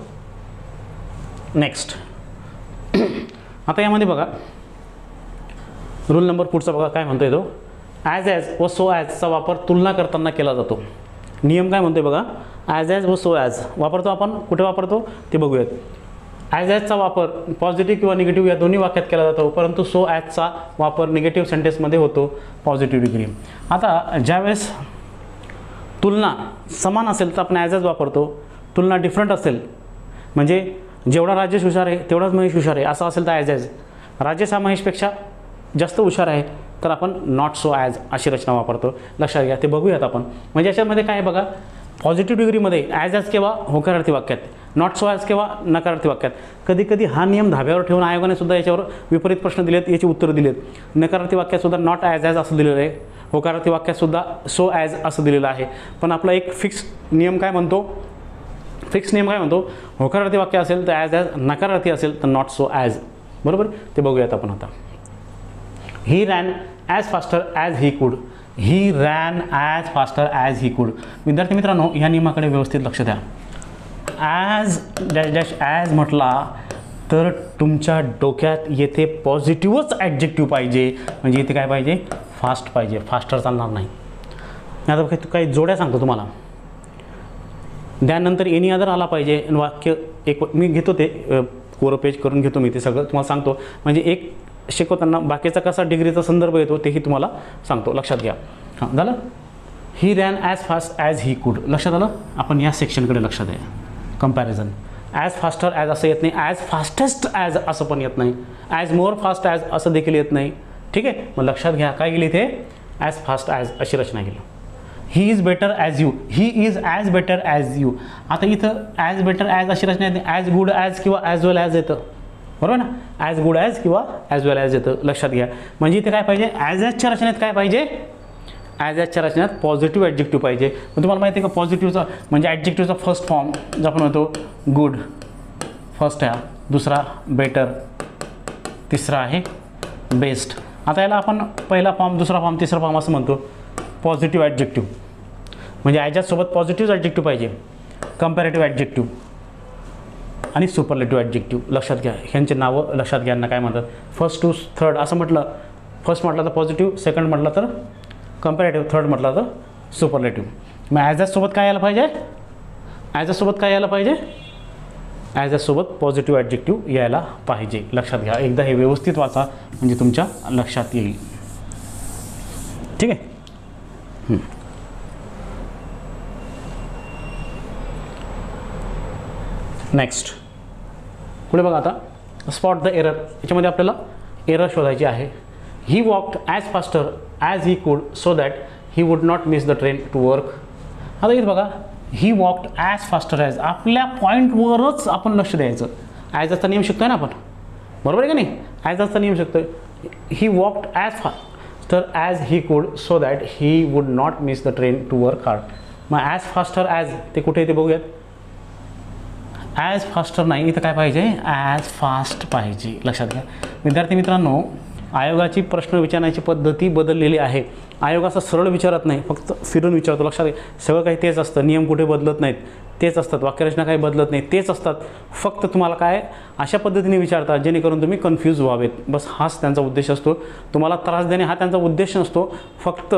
नेक्स्ट आता यामध्ये बघा रूल नंबर पुढचा बघा काय म्हणतो तो, ॲज व सो ॲजचा वापर तुलना करताना केला जातो. नियम काय म्हणतोय बघा, ॲज व सो ॲज वापरतो आपण, कुठे वापरतो ते बघूयात. ॲज ॲजचा वापर पॉझिटिव्ह किंवा निगेटिव्ह या दोन्ही वाक्यात केला जातो, परंतु सो ॲजचा वापर निगेटिव्ह सेंटेन्समध्ये होतो, पॉझिटिव्ह डिग्री. आता ज्यावेळेस तुलना समान असेल तर आपण ॲज ॲज वापरतो. तुलना डिफरंट असेल म्हणजे जेवढा राजेश हुशार आहे तेवढाच महेश हुशार आहे असं असेल तर ॲज ॲज. राजेश हा महेशपेक्षा जास्त हुशार आहे तर आपण नॉट सो ॲज अशी रचना वापरतो, लक्षात घ्या. ते बघूयात आपण. म्हणजे याच्यामध्ये काय बघा, पॉझिटिव्ह डिग्रीमध्ये ॲज ॲज केव्हा होकारार्थी वाक्यात, नॉट सो ॲज केव्हा नकारार्थी वाक्यात. कधी कधी हा नियम धाब्यावर ठेवून आयोगाने सुद्धा याच्यावर विपरीत प्रश्न दिलेत, याची उत्तरं दिलेत. नकारार्थी वाक्यात सुद्धा नॉट ॲज ॲज असं दिलेलं आहे, होकारार्थी वाक्यात सुद्धा सो ॲज असं दिलेलं आहे. पण आपला एक फिक्स नियम काय म्हणतो, होकारार्थी वाक्य असेल तर ॲज ॲज, नकारार्थी असेल तर नॉट सो ॲज, बरोबर. ते बघूयात आपण आता. He ran as faster as he could. He ran as faster as he could. विद्यार्थी मित्रांनो ह्या नियमाकडे व्यवस्थित लक्ष द्या. ॲज डॅश डॅश ॲज म्हटला तर तुमच्या डोक्यात येथे पॉझिटिव्हच ॲडजेक्टिव्ह पाहिजे. म्हणजे इथे काय पाहिजे, फास्ट पाहिजे, फास्टर चालणार नाही. आता काही जोड्या सांगतो तुम्हाला. त्यानंतर एनी अदर आला पाहिजे. वाक्य एक मी घेतो ते कोरं पेज करून घेतो मी, ते सगळं तुम्हाला सांगतो. म्हणजे एक शिकवताना बाकीचा कसा डिग्रीचा संदर्भ येतो तेही तुम्हाला सांगतो, लक्षात घ्या. हां, झालं. He ran as fast as he could. लक्षात आलं. आपण या सेक्शनकडे लक्षात आहे. कंपॅरिझन. ॲज फास्टर ॲज असं येत नाही, ॲज फास्टेस्ट ॲज असं पण येत नाही, ॲज मोर फास्ट ॲज असं देखील येत नाही. ठीक आहे. मग लक्षात घ्या काय गेली इथे, ॲज फास्ट ॲज अशी रचना केली. He is better as you. He is as better as you. आता इथं ॲज बेटर ॲज अशी रचना येते, ॲज गुड ॲज किंवा ॲज वेल ॲज येतं, बरोबर ना. ॲज गुड ॲज किंवा ॲज वेल ॲज येतं. लक्षात घ्या. म्हणजे इथे काय पाहिजे, ॲज ॲजच्या रचनेत काय पाहिजे, ॲज ॲजच्या रचनेत पॉझिटिव्ह ॲडजेक्टिव्ह पाहिजे. मग तुम्हाला माहिती आहे का पॉझिटिव्हचा म्हणजे ॲडजेक्टिव्हचा फर्स्ट फॉर्म जो आपण म्हणतो गुड, फर्स्ट आहे, दुसरा बेटर, तिसरा आहे बेस्ट. आता याला आपण पहिला फॉर्म, दुसरा फॉर्म, तिसरा फॉर्म असं म्हणतो पॉझिटिव्ह ॲडजेक्टिव्ह. म्हणजे ॲजच्यासोबत पॉझिटिव्ह ॲडजेक्टिव्ह पाहिजे, कंपॅरेटिव्ह ॲडजेक्टिव्ह आणि सुपरलेटिव्ह ॲडजेक्टिव्ह. लक्षात घ्या. ह्यांचे नावं लक्षात घ्या, यांना काय म्हणतात. फर्स्ट टू थर्ड असं म्हटलं, फर्स्ट म्हटलं तर पॉझिटिव्ह, सेकंड म्हटलं तर कंपॅरेटिव्ह, थर्ड म्हटलं तर सुपरलेटिव्ह. मग ॲजसोबत काय यायला पाहिजे, ॲजसोबत काय यायला पाहिजे, ॲजसोबत पॉझिटिव्ह ॲडजेक्टिव्ह यायला पाहिजे. लक्षात घ्या. एकदा हे व्यवस्थित वाचा म्हणजे तुमच्या लक्षात येईल. ठीक आहे. नेक्स्ट पुढे बघा. आता स्पॉट द एरर. याच्यामध्ये आपल्याला एरर शोधायची आहे. He walked as faster as he could so that he would not miss the train to work. आता इथं बघा, he walked as faster as, आपल्या पॉईंटवरच आपण लक्ष द्यायचं. ॲजचा नियम शिकतोय ना आपण, बरोबर आहे का नाही. ॲजचा नियम शिकतोय. He walked as faster as he could so that he would not miss the train to work hard. मग ॲज फास्टर ॲज ते कुठे येते बघूयात. ॲज फास्टर नाही, इथं काय पाहिजे, ॲज फास्ट पाहिजे. लक्षात घ्या. विद्यार्थी मित्रांनो, आयोगाची प्रश्न विचारण्याची पद्धती बदललेली आहे. आयोग असं सरळ विचारत नाही, फक्त फिरून विचारतो. लक्षात घ्या. सगळं काही तेच असतं, नियम कुठे बदलत नाहीत, तेच असतात, वाक्यरचना काही बदलत नाही, तेच असतात. फक्त तुम्हाला काय अशा पद्धतीने विचारतात जेणेकरून तुम्ही कन्फ्यूज व्हावेत. बस हाच त्यांचा उद्देश असतो. तुम्हाला त्रास देणे हा त्यांचा उद्देश नसतो. फक्त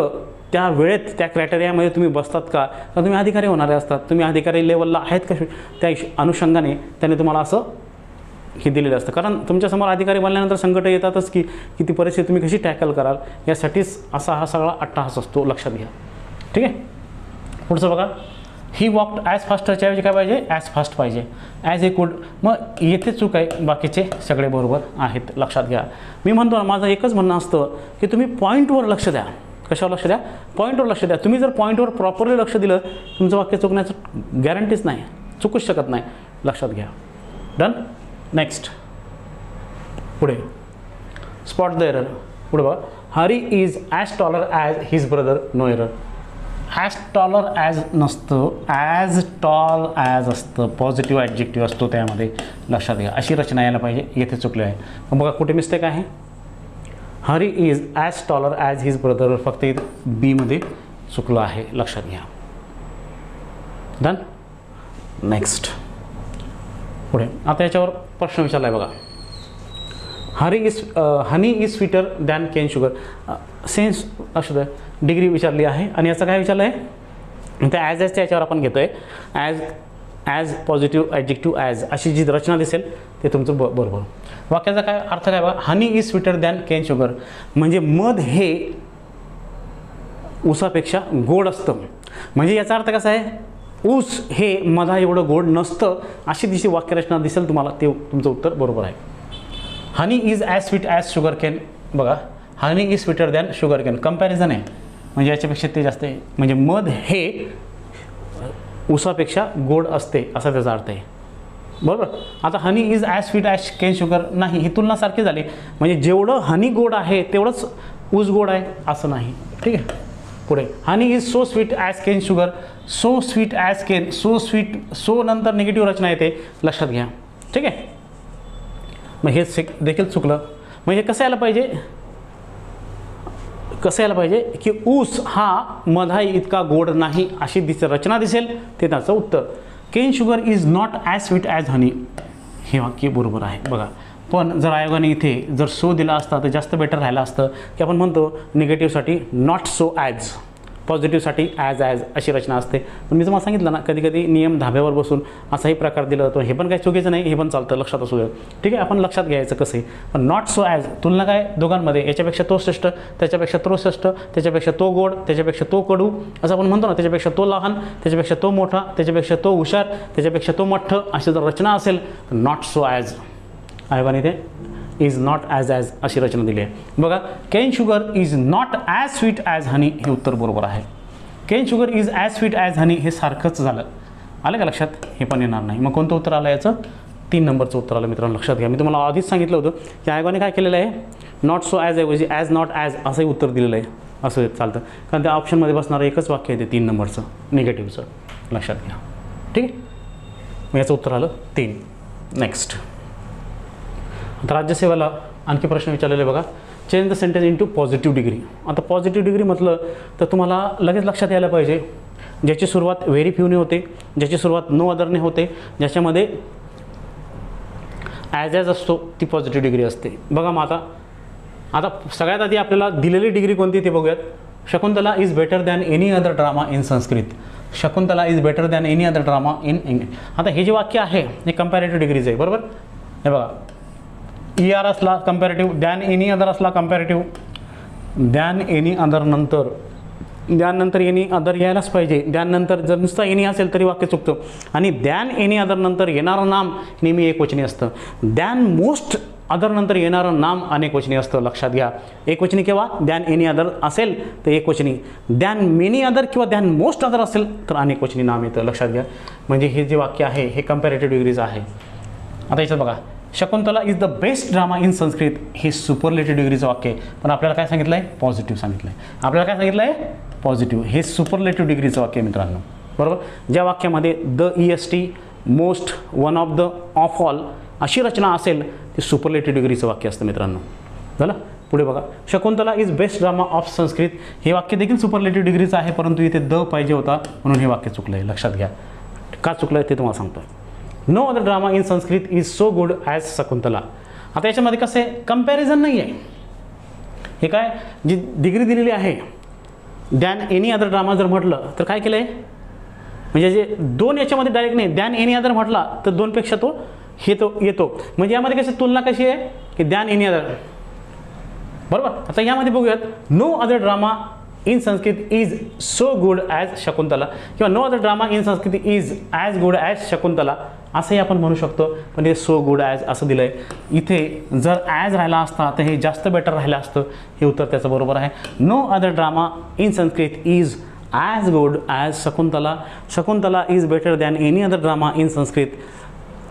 त्या वेळेत त्या क्रायटेरियामध्ये तुम्ही बसतात का, तर तुम्ही अधिकारी होणारे असतात, तुम्ही अधिकारी लेवलला आहेत का, त्या अनुषंगाने त्याने तुम्हाला असं हे दिलेलं असतं. कारण तुमच्यासमोर अधिकारी बनल्यानंतर संकट येतातच की ती परिस्थिती तुम्ही कशी टॅकल कराल, यासाठीच असा हा सगळा अट्टाहास असतो. लक्षात घ्या. ठीक आहे. पुढचं बघा. ही वॉक्ड ॲज फास्टरच्या ऐवजी काय पाहिजे, ॲज फास्ट पाहिजे, ॲज ए कुड. मग येथे चूक आहे, बाकीचे सगळे बरोबर आहेत. लक्षात घ्या. मी म्हणतो ना, माझं एकच म्हणणं असतं की तुम्ही पॉईंटवर लक्ष द्या. कशावर लक्ष द्या, पॉईंटवर लक्ष द्या. तुम्ही जर पॉईंटवर प्रॉपरली लक्ष दिलं, तुमचं वाक्य चुकण्याचं गॅरंटीच नाही, चुकूच शकत नाही. लक्षात घ्या. डन. नेक्स्ट पुढे स्पॉट द एरर. पुढे बघा. Hari is as taller as his brother, no error. As taller as नसतं, ॲज टॉल ॲज असतं. पॉझिटिव्ह ॲडजेक्टिव्ह असतो त्यामध्ये. लक्षात घ्या. अशी रचना यायला पाहिजे. येथे चुकले आहे. मग बघा कुठे मिस्टेक आहे. Hari is as taller as his brother, फक्त इथं बीमध्ये चुकलं आहे. लक्षात घ्या. डन. नेक्स्ट पुढे. आता याच्यावर प्रश्न विचारला आहे बघा. Honey is sweeter than cane sugar. Sense असू द्या, डिग्री विचारली आहे आणि याचं काय विचारलं आहे, त्या ॲज ॲजच्या याच्यावर आपण घेतो आहे. ॲज पॉझिटिव्ह ॲडजेक्टिव्ह ॲज अशी जी रचना दिसेल ते तुमचं बरोबर. वाक्याचा काय अर्थ काय बघा. Honey is sweeter than cane sugar, म्हणजे मध हे ऊसापेक्षा गोड असतं. म्हणजे याचा अर्थ कसा आहे, ऊस हे मधा एवढं गोड नसतं, अशी दिशी वाक्यरचना दिसेल तुम्हाला. ते तुमचं उत्तर बरोबर आहे. Honey is as sweet as sugar cane. बघा, honey is sweeter than sugar cane, comparison आहे, म्हणजे याच्यापेक्षा ते जास्त आहे. म्हणजे मध हे ऊसापेक्षा गोड असते असा त्याचा अर्थ आहे. बरोबर. आता हनी is as sweet as cane sugar नाही, ही तुलना सारखी झाली. म्हणजे जेवढं हनी गोड आहे तेवढंच ऊस गोड आहे असं नाही. ठीक आहे. पुढे. Honey is so sweet as cane sugar, so sweet as cane. So sweet, so नंतर निगेटिव्ह रचना येते. लक्षात घ्या. ठीक आहे. मग हे देखील चुकलं. म्हणजे कसं यायला पाहिजे, की ऊस हा मधा इतका गोड नाही अशी रचना दिसेल, ते त्याचं उत्तर. Cane sugar is not as sweet as honey, हे वाक्य बरोबर आहे. बघा, पण जर आयोगाने इथे जर सो दिला असता तर जास्त बेटर राहिलं असतं, की आपण म्हणतो निगेटिव्हसाठी नॉट सो ॲज, पॉझिटिव्हसाठी ॲज अशी रचना असते. पण मी तुम्हाला सांगितलं ना, कधी कधी नियम धाब्यावर बसून असाही प्रकार दिला जातो. हे पण काही चुकीचं नाही, हे पण चालतं, लक्षात असू द्या. ठीक आहे, आपण लक्षात घ्यायचं कसं आहे. पण नॉट सो ॲज तुलना काय दोघांमध्ये, याच्यापेक्षा तो श्रेष्ठ, त्याच्यापेक्षा तो श्रेष्ठ, त्याच्यापेक्षा तो गोड, त्याच्यापेक्षा तो कडू, असं आपण म्हणतो ना. त्याच्यापेक्षा तो लहान, त्याच्यापेक्षा तो मोठा, त्याच्यापेक्षा तो हुशार, त्याच्यापेक्षा तो मठ्ठ, अशी जर रचना असेल तर नॉट सो ॲज आहे. पण इथे इज नॉट ॲज अशी रचना दिली आहे. बघा, cane sugar is not as sweet as honey, हे उत्तर बरोबर आहे. Cane sugar is as sweet as honey हे सारखंच झालं. आलं का लक्षात? हे पण येणार नाही. मग कोणतं उत्तर आलं याचं? 3 नंबरचं उत्तर आलं मित्रांनो, लक्षात घ्या. मी तुम्हाला आधीच सांगितलं होतं की आयोगाने काय केलेलं आहे, नॉट सो ॲज ऐवजी ॲज नॉट ॲज असंही उत्तर दिलेलं आहे. असं चालतं, कारण त्या ऑप्शनमध्ये बसणारं एकच वाक्य आहे ते 3 नंबरचं निगेटिव्हचं, लक्षात घ्या. ठीक आहे, मग याचं उत्तर आलं 3. नेक्स्ट, आता राज्यसेवेला आणखी प्रश्न विचारलेले बघा. Change the sentence into positive degree. आता पॉझिटिव्ह डिग्री म्हटलं तर तुम्हाला लगेच लक्षात यायला पाहिजे ज्याची सुरुवात व्हेरी फ्यूने होते, ज्याची सुरुवात नो अदरने होते, ज्याच्यामध्ये ॲज असतो, ती पॉझिटिव्ह डिग्री असते. बघा मग आता सगळ्यात आधी आपल्याला दिलेली डिग्री कोणती ते बघूयात. Shakuntala is better than any other drama in Sanskrit. Shakuntala is better than any other drama in English. आता हे जे वाक्य आहे हे कंपॅरेटिव्ह डिग्रीज आहे, बरोबर. हे बघा, ER असला कंपॅरेटिव्ह, दॅन एनी अदर असला कंपॅरेटिव्ह, दॅन एनी अदर नंतर, दॅन नंतर एनी अदर यायलाच पाहिजे. दॅन नंतर जर नुसता एनी असेल तरी वाक्य चुकतं. आणि दॅन एनी अदर नंतर येणारं नाम नेहमी एकवचनी असतं. दॅन मोस्ट अदर नंतर येणारं नाम अनेकवचनी असतं, लक्षात घ्या. एकवचनी केव्हा? दॅन एनी अदर असेल तर एकवचनी, दॅन मेनी अदर किंवा दॅन मोस्ट अदर असेल तर अनेकवचनी नाम येतं, लक्षात घ्या. म्हणजे हे जे वाक्य आहे हे कंपॅरेटिव्ह डिग्रीज आहे. आता याच्यात बघा, Shakuntala is the best drama in Sanskrit, हे सुपरलेटिव्ह डिग्रीचं वाक्य आहे. पण आपल्याला काय सांगितलं आहे? पॉझिटिव्ह सांगितलं आहे. आपल्याला काय सांगितलं आहे? पॉझिटिव्ह. हे सुपरलेटिव्ह डिग्रीचं वाक्य आहे मित्रांनो, बरोबर. ज्या वाक्यामध्ये the EST, most, one of the, of all अशी रचना असेल ते सुपरलेटिव्ह डिग्रीचं वाक्य असतं मित्रांनो. झालं. पुढे बघा, Shakuntala is best drama of Sanskrit, हे वाक्य देखील सुपरलेटिव्ह डिग्रीचं आहे, परंतु इथे द पाहिजे होता म्हणून हे वाक्य चुकलं आहे, लक्षात घ्या. का चुकलं आहे ते तुम्हाला सांगतो. No other drama in Sanskrit is so good as Shakuntala. आता याच्यामध्ये कसं आहे, कंपॅरिझन नाही आहे. हे काय, जी डिग्री दिलेली आहे दॅन एनी अदर ड्रामा जर म्हटलं तर काय केलं आहे, म्हणजे जे 2 याच्यामध्ये डायरेक्ट नाही, दॅन एनी अदर म्हटला तर 2पेक्षा तो हे तो येतो. म्हणजे यामध्ये कशी तुलना कशी आहे की दॅन एनी अदर, बरोबर. आता यामध्ये बघूयात, no other drama in Sanskrit is so good as Shakuntala, किंवा no other drama in Sanskrit is as good as Shakuntala असंही आपण म्हणू शकतो. पण हे सो गुड ॲज असं दिलं आहे. इथे जर ॲज राहिला असता तर हे जास्त बेटर राहिलं असतं. हे उत्तर त्याचं बरोबर आहे. No other drama in Sanskrit is as good as Shakuntala. Shakuntala is better than any other drama in Sanskrit.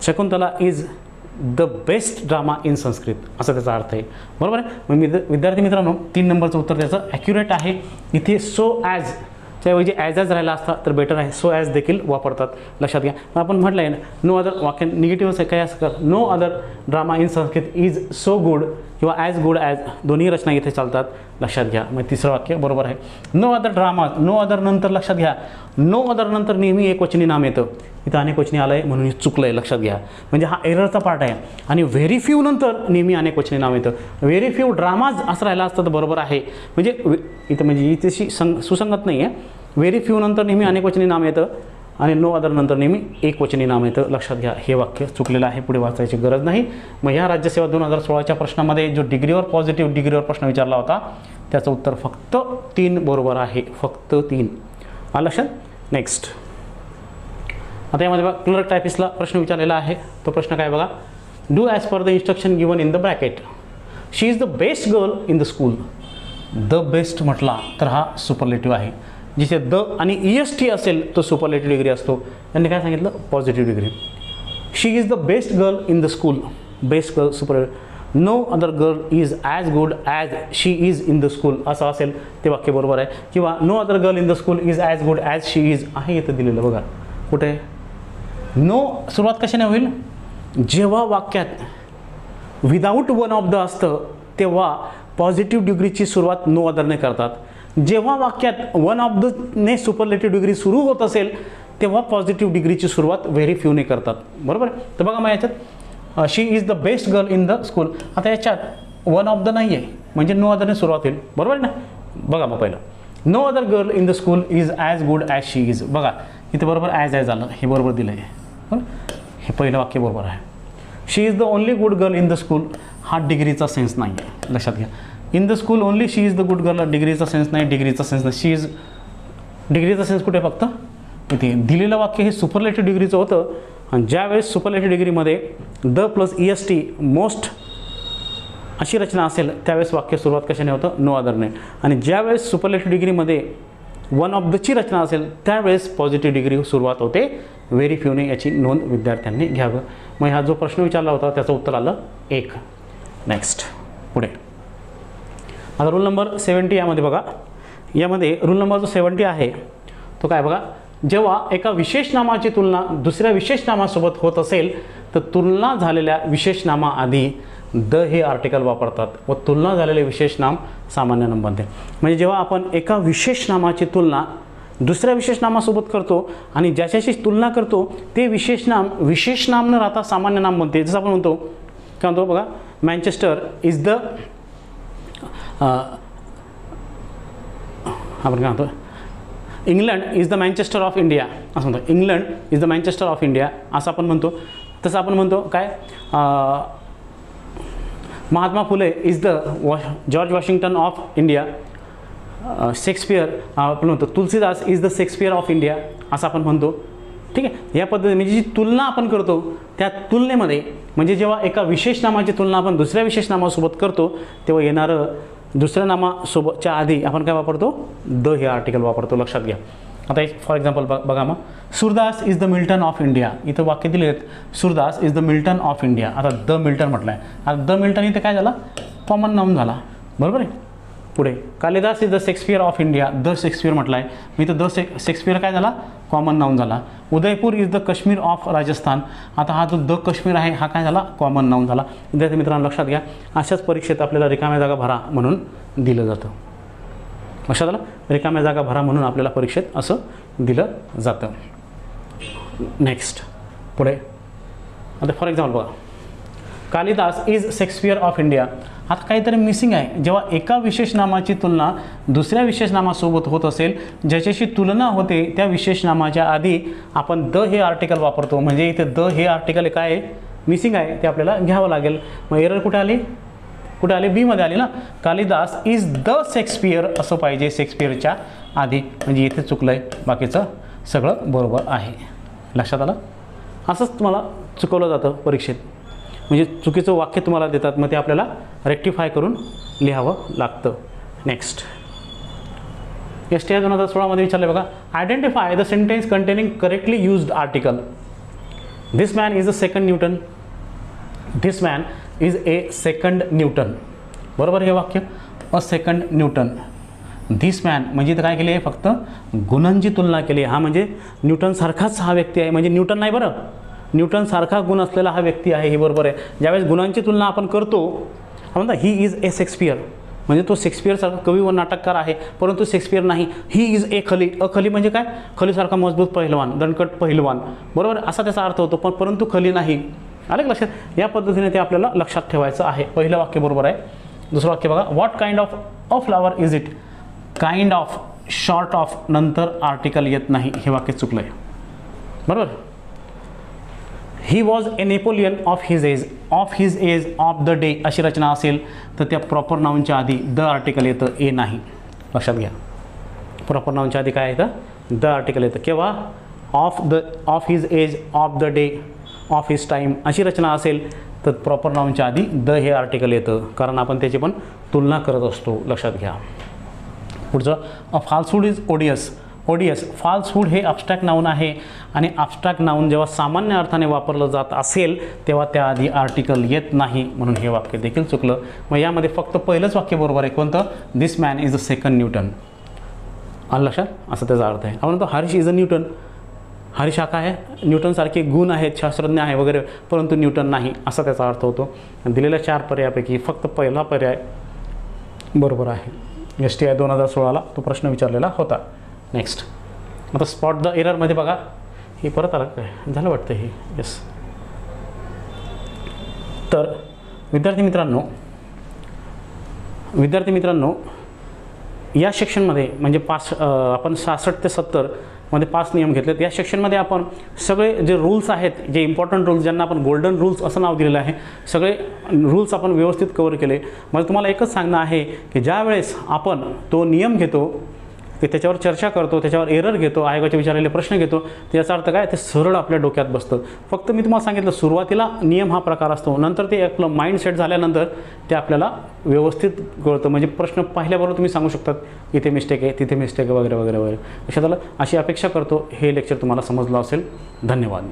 Shakuntala is the best drama in Sanskrit असा त्याचा अर्थ आहे, बरोबर आहे. मग विद्यार्थी मित्रांनो, 3 नंबरचं उत्तर त्याचं ॲक्युरेट आहे. इथे सो ॲज त्याऐवजी ॲज राहिला असता तर बेटर आहे. सो ॲज देखील वापरतात, लक्षात घ्या. आपण म्हटलं आहे नो अदर, वाक्य निगेटिव्ह आहे, काय असं कर, no other drama in Sanskrit is so good किंवा ॲज गुड ॲज, दोन्ही रचना इथे चालतात, लक्षात घ्या. मग तिसरं वाक्य बरोबर आहे. No other drama, no other नंतर लक्षात घ्या, नो अदर नंतर नेहमी एकवचनी नाम येतं. इथं अनेकवचनी आलं आहे म्हणून चुकलं आहे, लक्षात घ्या. म्हणजे हा एररचा पार्ट आहे. आणि व्हेरी फ्यू नंतर नेहमी अनेकवचनी नाम येतं. व्हेरी फ्यू ड्रामाज असं राहिला असतं तर बरोबर आहे. म्हणजे इथं म्हणजे इथेशी सुसंगत नाही आहे. व्हेरी फ्यू नंतर नेहमी अनेकवचनी नाम येतं आणि नो अदर नंतर नेहमी एकवचनी नाम येतं, लक्षात घ्या. हे वाक्य चुकलेलं आहे, पुढे वाचायची गरज नाही. मग ह्या राज्यसेवा 2016च्या प्रश्नामध्ये जो डिग्रीवर पॉझिटिव्ह डिग्रीवर प्रश्न विचारला होता त्याचं उत्तर फक्त 3 बरोबर आहे, फक्त 3. आलं लक्षात. नेक्स्ट, आता यामध्ये बघा, क्लर्क टायपिस्टला प्रश्न विचारलेला आहे. तो प्रश्न काय बघा, do as per the instruction given in the bracket. She is the best girl in the school. The best म्हटला तर हा सुपरलेटिव्ह आहे. जिथे द आणि EST असेल तो सुपरलेटिव्ह डिग्री असतो. त्यांनी काय सांगितलं, positive degree. She is the best girl in the school, best girl superlative. No other girl is as good as she is in the school असं असेल ते वाक्य बरोबर आहे. किंवा no other girl in the school is as good as she is आहे इथं दिलेलं बघा. कुठे नो सुरुवात कशाने होईल, जेव्हा वाक्यात विदाऊट वन ऑफ द असतं तेव्हा पॉझिटिव्ह डिग्रीची सुरुवात नो अदरने करतात. जेव्हा वाक्यात वन ऑफ द ने सुपरलेटिव्ह डिग्री सुरू होत असेल तेव्हा पॉझिटिव्ह डिग्रीची सुरुवात व्हेरी फ्यूने करतात, बरोबर. तर बघा मग याच्यात she is the best girl in the school. आता याच्यात वन ऑफ द नाही आहे म्हणजे नो अदरने सुरुवात होईल, बरोबर ना. बघा मग पहिलं no other girl in the school is as good as she is. बघा इथे बरोबर ॲज झालं, हे बरोबर दिलं आहे, बरं हे पहिलं वाक्य बरोबर आहे. She is the only good girl in the school, हा डिग्रीचा सेन्स नाही आहे, लक्षात घ्या. In the school only she is the good girl, डिग्रीचा सेन्स नाही, डिग्रीचा सेन्स नाही. शी इज डिग्रीचा सेन्स कुठे फक्त इथे दिलेलं वाक्य हे सुपरलेटिव्ह डिग्रीचं होतं. आणि ज्यावेळेस सुपरलेटिव्ह डिग्रीमध्ये द प्लस EST मोस्ट अशी रचना असेल त्यावेळेस वाक्य सुरुवात कशाने होतं, नो अदरने. आणि ज्यावेळेस सुपरलेटिव्ह डिग्रीमध्ये वन ऑफ दची रचना असेल त्यावेळेस पॉझिटिव्ह डिग्री सुरुवात होते व्हेरी फ्यूने. याची नोंद विद्यार्थ्यांनी घ्यावं. मग हा जो प्रश्न विचारला होता त्याचं उत्तर आलं 1. नेक्स्ट पुढे आता रूल नंबर 70 यामध्ये बघा. यामध्ये रूल नंबर जो 70 आहे तो काय बघा, जेव्हा एका विशेष नामाची तुलना दुसऱ्या विशेष नामासोबत होत असेल तर तुलना झालेल्या विशेष नामाआधी द हे आर्टिकल वापरतात व तुलना झालेले विशेष नाम सामान्य नाम बनते. म्हणजे जेव्हा आपण एका विशेष नामाची तुलना दुसऱ्या विशेष नामासोबत करतो आणि ज्याच्याशी तुलना करतो ते विशेष नाम न राहता सामान्य नाम बनते. जसं आपण म्हणतो काय म्हणतो बघा, मँचेस्टर इज द आपण काय म्हणतो, England is the Manchester of India असं म्हणतो. England is the Manchester of India असं आपण म्हणतो. तसं आपण म्हणतो काय, Mahatma Phule is the George Washington of India. Shakespeare आपण म्हणतो Tulsidas is the Shakespeare of India असं आपण म्हणतो. ठीक आहे. या पद्धतीने म्हणजे जी तुलना आपण करतो त्या तुलनेमध्ये म्हणजे जेव्हा एका विशेष नामाची तुलना आपण दुसऱ्या विशेष नामासोबत करतो तेव्हा येणारं दुसऱ्या नामासोबतच्या आधी आपण काय वापरतो, द हे आर्टिकल वापरतो, लक्षात घ्या. आता एक फॉर एक्झाम्पल बघा, मग Surdas is the Milton of India. इथं वाक्य दिले आहेत, Surdas is the Milton of India. आता द मिल्टन म्हटलं आहे. आता द मिल्टन इथे काय झाला, कॉमन नाऊन झाला, बरोबर आहे. पुढे Kalidas is the Shakespeare of India, the Shakespeare म्हटलं आहे. मी इथं द शेक्सपियर काय झाला, कॉमन नाऊन झाला. Udaipur is the Kashmir of Rajasthan. आता हा जो द काश्मीर आहे हा काय झाला, कॉमन नाऊन झाला. विद्यार्थी मित्रांनो लक्षात घ्या, अशाच परीक्षेत आपल्याला रिकाम्या जागा भरा म्हणून दिलं जातं. लक्षात आलं, रिकाम्या जागा भरा म्हणून आपल्याला परीक्षेत असं दिलं जातं. नेक्स्ट पुढे आता फॉर एक्झाम्पल बघा, Kalidas is Shakespeare of India. आता काहीतरी मिसिंग आहे. जेव्हा एका विशेष नामाची तुलना दुसऱ्या विशेष नामासोबत होत असेल ज्याच्याशी तुलना होते त्या विशेष नामाच्या आधी आपण द हे आर्टिकल वापरतो. म्हणजे इथे द हे आर्टिकल काय आहे, मिसिंग आहे, ते आपल्याला घ्यावं लागेल. मग एरर कुठे आली, बी मध्ये आली ना. कालिदास इज द शेक्सपियर असं पाहिजे शेक्सपियरच्या आधी, म्हणजे इथे चुकलं आहे, बाकीचं सगळं बरोबर आहे. लक्षात आलं. असंच तुम्हाला चुकवलं जातं परीक्षेत. म्हणजे चुकीचं वाक्य तुम्हाला देतात, मग ते आपल्याला रेक्टिफाय करून लिहावं लागतं. नेक्स्ट STI 2016 विचारले बघा, identify the sentence containing correctly used article. This man is a second Newton. This man is a second Newton. बरोबर हे वाक्य, अ सेकंड न्यूटन. धिस मॅन म्हणजे इथं काय केली आहे, फक्त गुणांची तुलना केली आहे. हा म्हणजे न्यूटनसारखाच हा व्यक्ती आहे, म्हणजे न्यूटन नाही बरं, न्यूटनसारखा गुण असलेला हा व्यक्ती आहे, हे बरोबर आहे. ज्यावेळेस गुणांची तुलना आपण करतो आपण म्हणता ही इज ए शेक्सपियर, म्हणजे तो शेक्सपियरसारखा कवी व नाटककार आहे, परंतु शेक्सपियर नाही. ही इज ए खली. खली म्हणजे काय, खलीसारखा मजबूत पहिलवान, दणकट पहिलवान, बरोबर असा त्याचा अर्थ होतो. परंतु खली नाही. आलं लक्षात. या पद्धतीने ते आपल्याला लक्षात ठेवायचं आहे. पहिलं वाक्य बरोबर आहे. दुसरं वाक्य बघा, what kind of a flower is it. Kind of short of नंतर आर्टिकल येत नाही, हे वाक्य चुकलं आहे, बरोबर. He was a Napoleon of his age of the day अशी रचना असेल तर त्या प्रॉपर नाऊनच्या आधी द आर्टिकल येतं, ए नाही. लक्षात घ्या, प्रॉपर नाऊनच्या आधी काय येतं, द आर्टिकल येतं. केव्हा, of his age, of the day, of his time अशी रचना असेल तर प्रॉपर नाऊनच्या आधी द हे आर्टिकल येतं, कारण आपण त्याची पण तुलना करत असतो. लक्षात घ्या. पुढचं, अ फाल्सहुड इज ओडियस. फाल्सहुड हे अब्स्ट्रॅक्ट नाऊन आहे आणि अब्स्ट्रॅक्ट नाऊन जेव्हा सामान्य अर्थाने वापरलं जात असेल तेव्हा त्याआधी आर्टिकल येत नाही, म्हणून हे वाक्य देखील चुकलं. मग यामध्ये फक्त पहिलंच वाक्य बरोबर आहे, कोणतं, this man is a second Newton. आलं लक्षात, असं त्याचा अर्थ आहे. आपण म्हणतो Harish is a Newton. Harish हा काय आहे, न्यूटनसारखे गुण आहेत, शास्त्रज्ञ आहे वगैरे, परंतु न्यूटन नाही, असा त्याचा अर्थ होतो. दिलेल्या 4 पर्यायापैकी फक्त पहिला पर्याय बरोबर आहे. STI 2016ला तो प्रश्न विचारलेला होता. नेक्स्ट, आता स्पॉट द एररमध्ये बघा, हे परत आलं काय झालं वाटतं हे, येस. तर विद्यार्थी मित्रांनो या सेक्शनमध्ये म्हणजे आपण 66 ते 70 मध्ये 5 नियम घेतलेत. या सेक्शनमध्ये आपण सगळे जे रूल्स आहेत, जे इम्पॉर्टंट रूल्स ज्यांना आपण गोल्डन रूल्स असं नाव दिलेलं आहे, सगळे रूल्स आपण व्यवस्थित कव्हर केले. मला तुम्हाला एकच सांगणं आहे की ज्या वेळेस आपण तो नियम घेतो, की त्याच्यावर चर्चा करतो, त्याच्यावर एरर घेतो, आयोगाचे विचारलेले प्रश्न घेतो, त्याचा अर्थ काय, ते सरळ आपल्या डोक्यात बसतं. फक्त मी तुम्हाला सांगितलं सुरुवातीला नियम हा प्रकार असतो, नंतर ते आपलं माइंड सेट झाल्यानंतर ते आपल्याला व्यवस्थित कळतं. म्हणजे प्रश्न पाहिल्याबरोबर तुम्ही सांगू शकतात इथे मिस्टेक आहे, तिथे मिस्टेक आहे, वगैरे वगैरे वगैरे. लक्षात आलं. अशी अपेक्षा करतो हे लेक्चर तुम्हाला समजलं असेल. धन्यवाद.